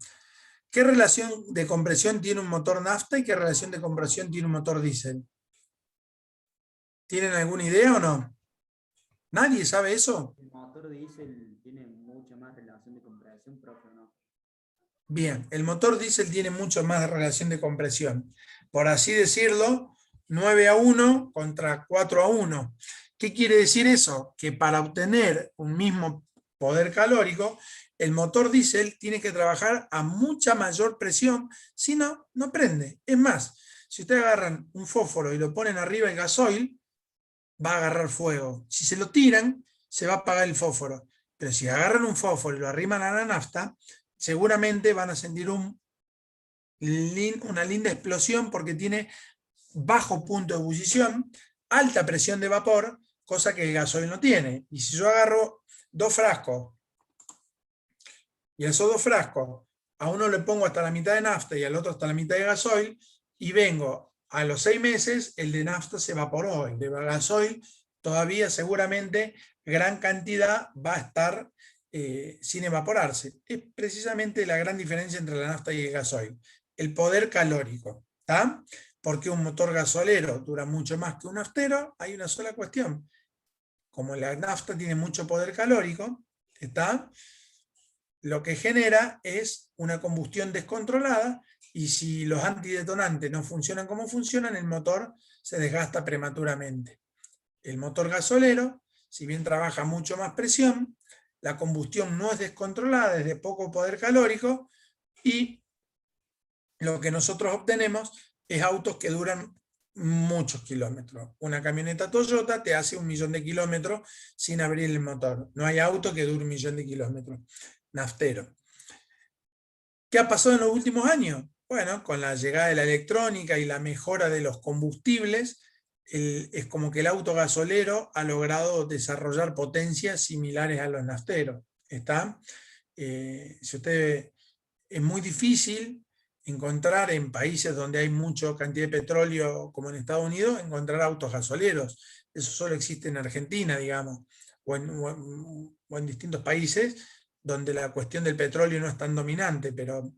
¿Qué relación de compresión tiene un motor nafta y qué relación de compresión tiene un motor diésel? ¿Tienen alguna idea o no? ¿Nadie sabe eso? El motor diésel tiene mucha más relación de compresión, profe, ¿no? Bien, el motor diésel tiene mucho más relación de compresión. Por así decirlo, 9-1 contra 4-1. ¿Qué quiere decir eso? Que para obtener un mismo poder calórico, el motor diésel tiene que trabajar a mucha mayor presión, si no, no prende. Es más, si ustedes agarran un fósforo y lo ponen arriba del gasoil, va a agarrar fuego. Si se lo tiran, se va a apagar el fósforo. Pero si agarran un fósforo y lo arriman a la nafta, seguramente van a sentir una linda explosión porque tiene bajo punto de ebullición, alta presión de vapor, cosa que el gasoil no tiene. Y si yo agarro 2 frascos y a esos 2 frascos a uno le pongo hasta la mitad de nafta y al otro hasta la mitad de gasoil, y vengo a los 6 meses, el de nafta se evaporó, el de gasoil todavía seguramente gran cantidad va a estar sin evaporarse. Es precisamente la gran diferencia entre la nafta y el gasoil. El poder calórico, ¿tá? Porque un motor gasolero dura mucho más que un naftero, hay una sola cuestión. Como la nafta tiene mucho poder calórico, ¿está? lo que genera es una combustión descontrolada, y si los antidetonantes no funcionan como funcionan, el motor se desgasta prematuramente. El motor gasolero, si bien trabaja mucho más presión, la combustión no es descontrolada, es de poco poder calórico, y lo que nosotros obtenemos es autos que duran muchos kilómetros. Una camioneta Toyota te hace 1.000.000 de kilómetros sin abrir el motor. No hay auto que dure 1.000.000 de kilómetros. Naftero. ¿Qué ha pasado en los últimos años? Bueno, con la llegada de la electrónica y la mejora de los combustibles, es como que el auto gasolero ha logrado desarrollar potencias similares a los nafteros. ¿Está? Si usted, es muy difícil encontrar en países donde hay mucha cantidad de petróleo, como en Estados Unidos, encontrar autos gasoleros. Eso solo existe en Argentina, digamos, o en distintos países donde la cuestión del petróleo no es tan dominante, pero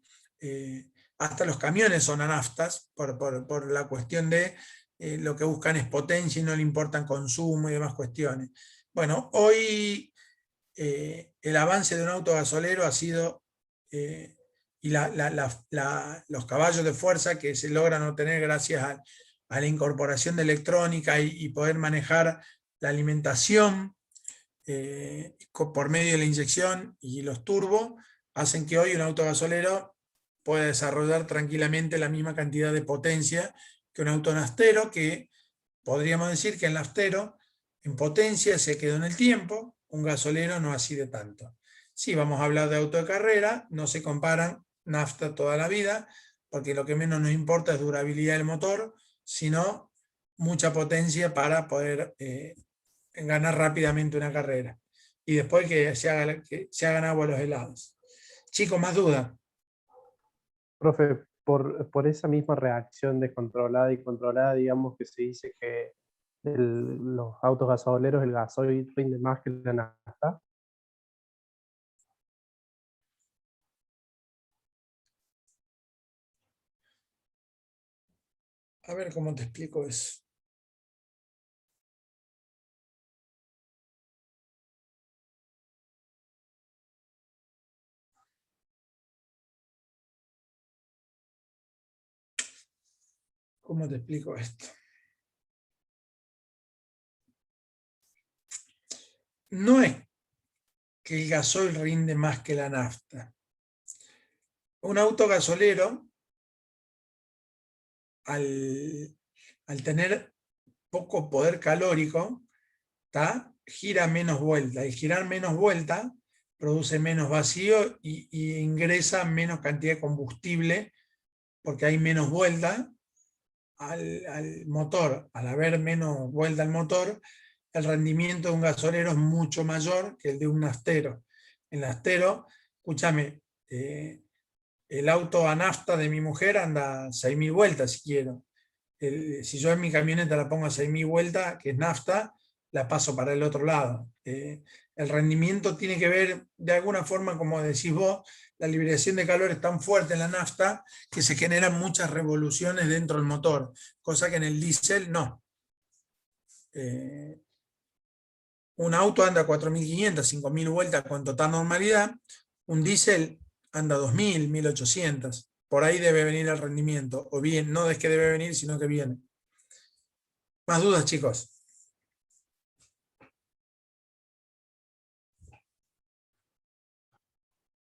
hasta los camiones son a naftas por la cuestión de lo que buscan es potencia y no le importan consumo y demás cuestiones. Bueno, hoy el avance de un auto gasolero ha sido, y los caballos de fuerza que se logran obtener gracias a la incorporación de electrónica y poder manejar la alimentación por medio de la inyección y los turbos, hacen que hoy un auto gasolero pueda desarrollar tranquilamente la misma cantidad de potencia que un auto naftero, que podríamos decir que el naftero en potencia se quedó en el tiempo, un gasolero no así de tanto. Si vamos a hablar de auto de carrera, no se comparan nafta toda la vida, porque lo que menos nos importa es durabilidad del motor, sino mucha potencia para poder ganar rápidamente una carrera. Y después que se hagan agua los helados. Chicos, ¿más dudas? Profe, por esa misma reacción descontrolada y controlada, digamos que se dice que los autos gasoleros, el gasoil rinde más que la nafta. A ver cómo te explico eso. ¿Cómo te explico esto? No es que el gasoil rinde más que la nafta. Un auto gasolero, al tener poco poder calórico, gira menos vuelta. Al girar menos vuelta, produce menos vacío y ingresa menos cantidad de combustible, porque hay menos vuelta al motor. Al haber menos vuelta al motor, el rendimiento de un gasolero es mucho mayor que el de un naftero. El naftero, escúchame, el auto a nafta de mi mujer anda 6.000 vueltas si quiero. Si yo en mi camioneta la pongo a 6.000 vueltas, que es nafta, la paso para el otro lado. El rendimiento tiene que ver, de alguna forma, como decís vos, la liberación de calor es tan fuerte en la nafta que se generan muchas revoluciones dentro del motor, cosa que en el diésel no. Un auto anda 4.500, 5.000 vueltas con total normalidad, un diésel anda 2.000, 1.800. Por ahí debe venir el rendimiento, o bien, no es que debe venir, sino que viene. ¿Más dudas, chicos?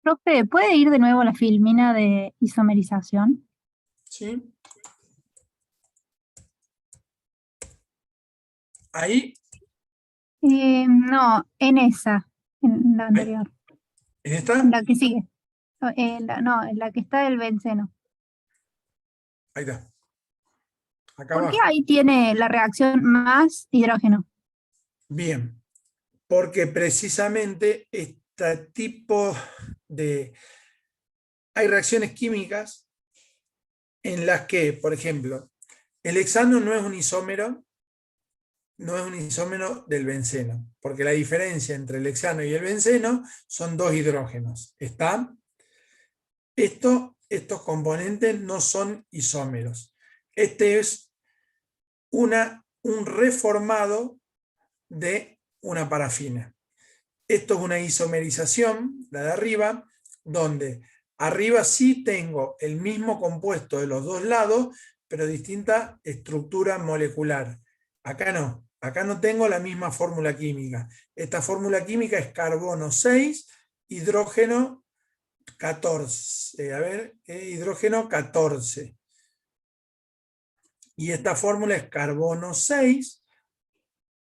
Profe, ¿puede ir de nuevo la filmina de isomerización? Sí. Ahí. No, en esa, en la anterior. ¿En esta? En la que sigue. No, en la que está el benceno. Ahí está. Acá ¿Por qué abajo. ahí tiene la reacción más hidrógeno? Bien, porque precisamente este tipo de... Hay reacciones químicas en las que, por ejemplo, el hexano no es un isómero, del benceno, porque la diferencia entre el hexano y el benceno son 2 hidrógenos. ¿Está? Estos componentes no son isómeros. Este es un reformado de una parafina. Esto es una isomerización, la de arriba, donde arriba sí tengo el mismo compuesto de los dos lados, pero distinta estructura molecular. Acá no tengo la misma fórmula química. Esta fórmula química es carbono 6, hidrógeno 14. Hidrógeno 14. Y esta fórmula es carbono 6,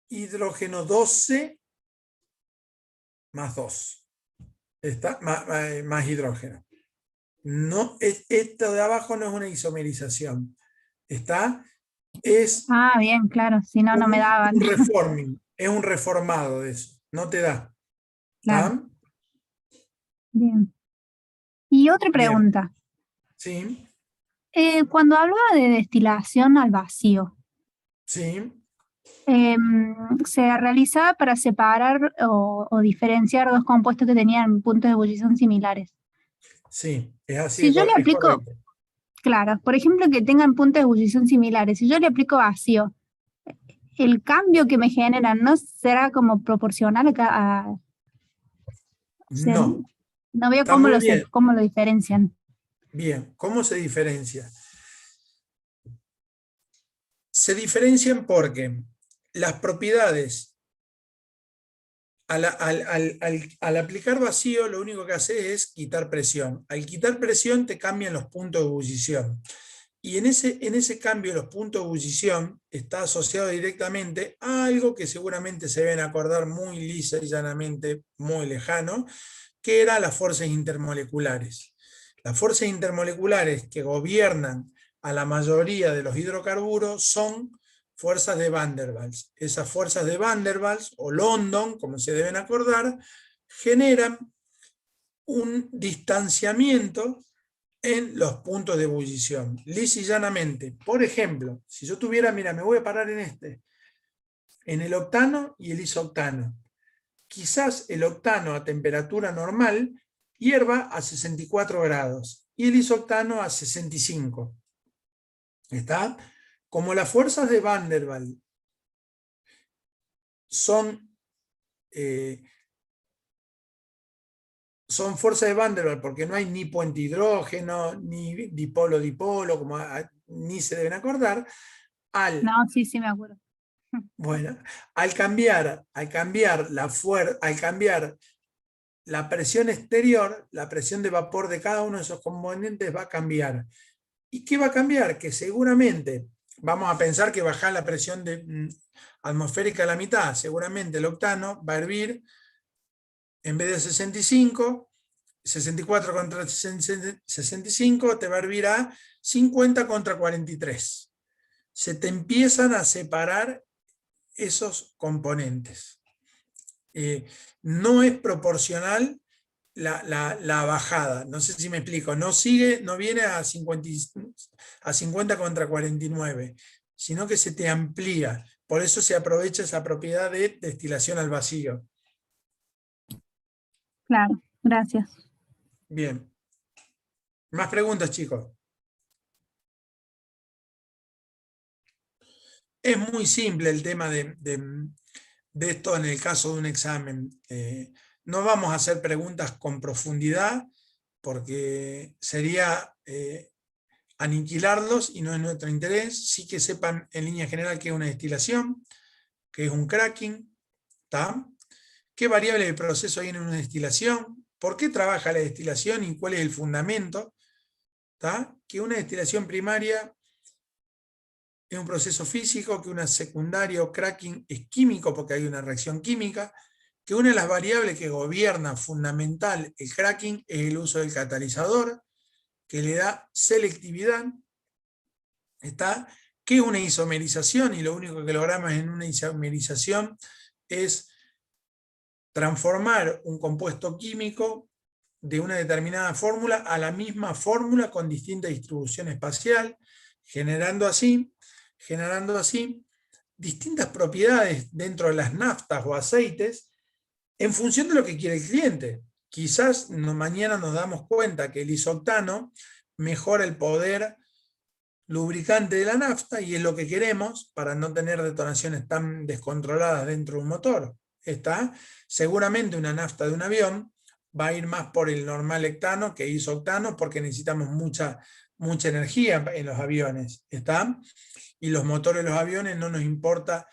hidrógeno 12, más 2. Más hidrógeno. No, esto de abajo no es una isomerización. Es bien, claro, si no, no me daban. un reforming, es un reformado de eso, no te da. Claro. Bien. Y otra Bien. pregunta. Sí, Cuando hablaba de destilación al vacío, sí, se realizaba para separar o diferenciar dos compuestos que tenían puntos de ebullición similares. sí, es así. Si yo le es aplico, correcto. claro, por ejemplo, que tengan puntos de ebullición similares, si yo le aplico vacío, el cambio que me generan no será como proporcional o sea, No, no veo está muy bien. cómo lo diferencian. Bien, ¿cómo se diferencia? Se diferencian porque las propiedades, al aplicar vacío, lo único que hace es quitar presión. Al quitar presión te cambian los puntos de ebullición. Y en ese cambio de los puntos de ebullición está asociado directamente a algo que seguramente se deben acordar muy lisa y llanamente, muy lejano, que eran las fuerzas intermoleculares. Las fuerzas intermoleculares que gobiernan a la mayoría de los hidrocarburos son fuerzas de Van der Waals. Esas fuerzas de Van der Waals, o London, como se deben acordar, generan un distanciamiento en los puntos de ebullición, lisa y llanamente. Por ejemplo, si yo tuviera, mira, me voy a parar en el octano y el isoctano. Quizás el octano a temperatura normal hierva a 64 grados y el isoctano a 65. ¿Está? Como las fuerzas de Van der Waals son fuerzas de Van der Waals porque no hay ni puente hidrógeno, ni dipolo-dipolo, como ni se deben acordar. No, sí, me acuerdo. Bueno, al cambiar la presión exterior, la presión de vapor de cada uno de esos componentes va a cambiar. ¿Y qué va a cambiar? Que seguramente, vamos a pensar que bajar la presión atmosférica a la mitad, seguramente el octano va a hervir, en vez de 64 contra 65, te va a hervir a 50 contra 43. Se te empiezan a separar esos componentes. No es proporcional la bajada, no sé si me explico, no viene a 50 contra 49, sino que se te amplía, por eso se aprovecha esa propiedad de destilación al vacío. Claro, gracias. Bien. ¿Más preguntas, chicos? Es muy simple el tema de esto en el caso de un examen. No vamos a hacer preguntas con profundidad porque sería aniquilarlos y no es nuestro interés. Sí que sepan en línea general qué es una destilación, qué es un cracking, ¿tá? ¿Qué variables de proceso hay en una destilación? ¿Por qué trabaja la destilación y cuál es el fundamento? ¿Tá? Que una destilación primaria es un proceso físico, que una secundaria o cracking es químico porque hay una reacción química, que una de las variables que gobierna fundamental el cracking es el uso del catalizador, que le da selectividad, ¿está? Que es una isomerización, y lo único que logramos en una isomerización es transformar un compuesto químico de una determinada fórmula a la misma fórmula con distinta distribución espacial, generando así distintas propiedades dentro de las naftas o aceites en función de lo que quiere el cliente. Quizás mañana nos damos cuenta que el isoctano mejora el poder lubricante de la nafta y es lo que queremos para no tener detonaciones tan descontroladas dentro de un motor. Seguramente una nafta de un avión va a ir más por el normal hectano que isoctano, porque necesitamos mucha energía en los aviones, ¿está? Y los motores de los aviones no nos importa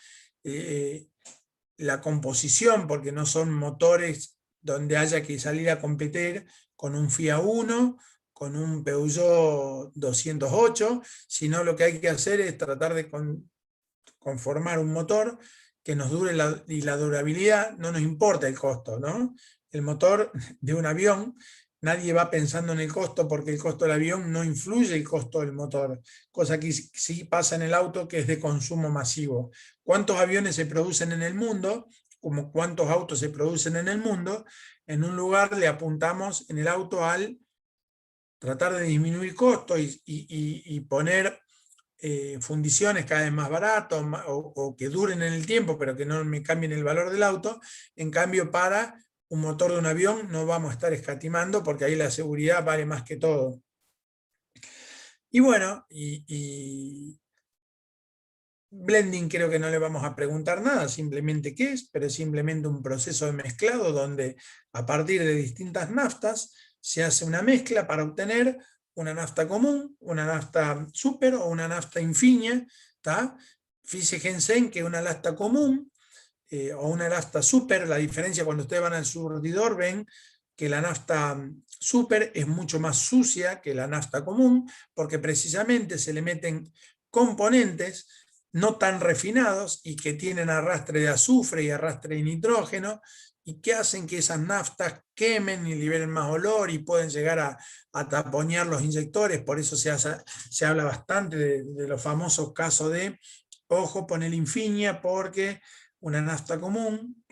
la composición, porque no son motores donde haya que salir a competir con un Fiat 1, con un Peugeot 208, sino lo que hay que hacer es tratar de conformar un motor que nos dure y la durabilidad no nos importa el costo, ¿no? El motor de un avión, nadie va pensando en el costo porque el costo del avión no influye el costo del motor, cosa que sí pasa en el auto, que es de consumo masivo. ¿Cuántos aviones se producen en el mundo? Como cuántos autos se producen en el mundo, en un lugar le apuntamos en el auto al tratar de disminuir costos y poner fundiciones cada vez más baratas o que duren en el tiempo, pero que no me cambien el valor del auto. En cambio, para un motor de un avión no vamos a estar escatimando, porque ahí la seguridad vale más que todo. Y bueno, blending creo que no le vamos a preguntar nada, simplemente qué es, pero es simplemente un proceso de mezclado donde a partir de distintas naftas se hace una mezcla para obtener una nafta común, una nafta super o una nafta infinia, ¿tá? Fíjense que una nafta común o una nafta super, la diferencia cuando ustedes van al surtidor ven que la nafta super es mucho más sucia que la nafta común, porque precisamente se le meten componentes no tan refinados y que tienen arrastre de azufre y arrastre de nitrógeno, y que hacen que esas naftas quemen y liberen más olor y pueden llegar a taponear los inyectores. Por eso se habla bastante de los famosos casos de, ojo, poner infinia, porque una nafta común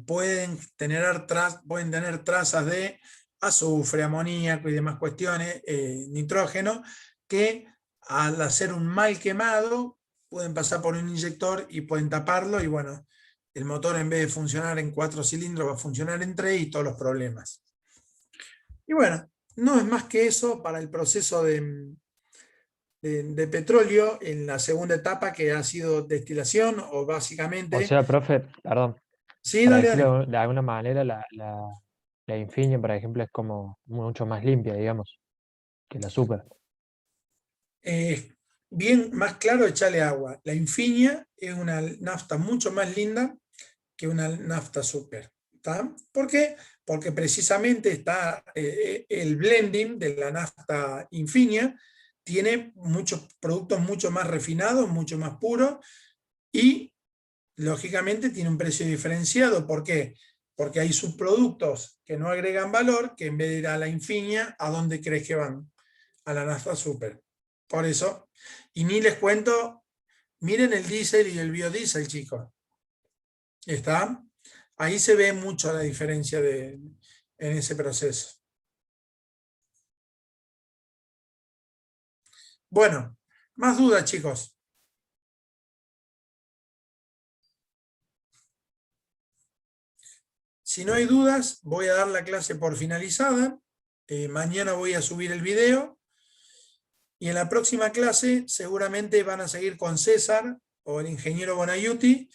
pueden tener trazas de azufre, amoníaco y demás cuestiones, nitrógeno, que al hacer un mal quemado pueden pasar por un inyector y pueden taparlo, y bueno, el motor en vez de funcionar en 4 cilindros va a funcionar en 3 y todos los problemas. Y bueno, no es más que eso para el proceso de petróleo en la segunda etapa, que ha sido destilación, o básicamente... O sea, profe, perdón. Sí, para dale, decirlo dale. de alguna manera, la Infinia, por ejemplo, es como mucho más limpia, digamos, que la Super. Bien, más claro, echarle agua. La Infinia es una nafta mucho más linda que una nafta super. ¿Está? ¿Por qué? Porque precisamente está el blending de la nafta Infinia, tiene muchos productos mucho más refinados, mucho más puros, y lógicamente tiene un precio diferenciado. ¿Por qué? Porque hay subproductos que no agregan valor, que en vez de ir a la Infinia, ¿a dónde crees que van? A la nafta super. Por eso, y ni les cuento, miren el diésel y el biodiesel, chicos. ¿Está? Ahí se ve mucho la diferencia en ese proceso. Bueno, más dudas, chicos. Si no hay dudas, voy a dar la clase por finalizada. Mañana voy a subir el video. Y en la próxima clase seguramente van a seguir con César o el ingeniero Bonaiuti.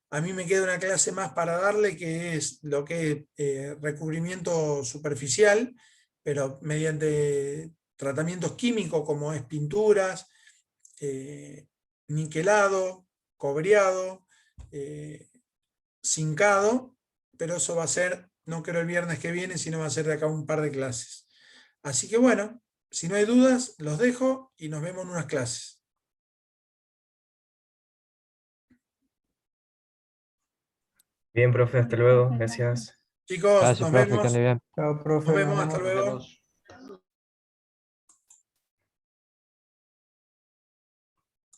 A mí me queda una clase más para darle, que es lo que es recubrimiento superficial, pero mediante tratamientos químicos como es pinturas, niquelado, cobreado, zincado, pero eso va a ser, no creo el viernes que viene, sino va a ser de acá un par de clases. Así que bueno, si no hay dudas, los dejo y nos vemos en unas clases. Bien, profe, hasta luego. Gracias. Chicos, Gracias, nos profe, que vemos. ande bien. Nos vemos, hasta luego.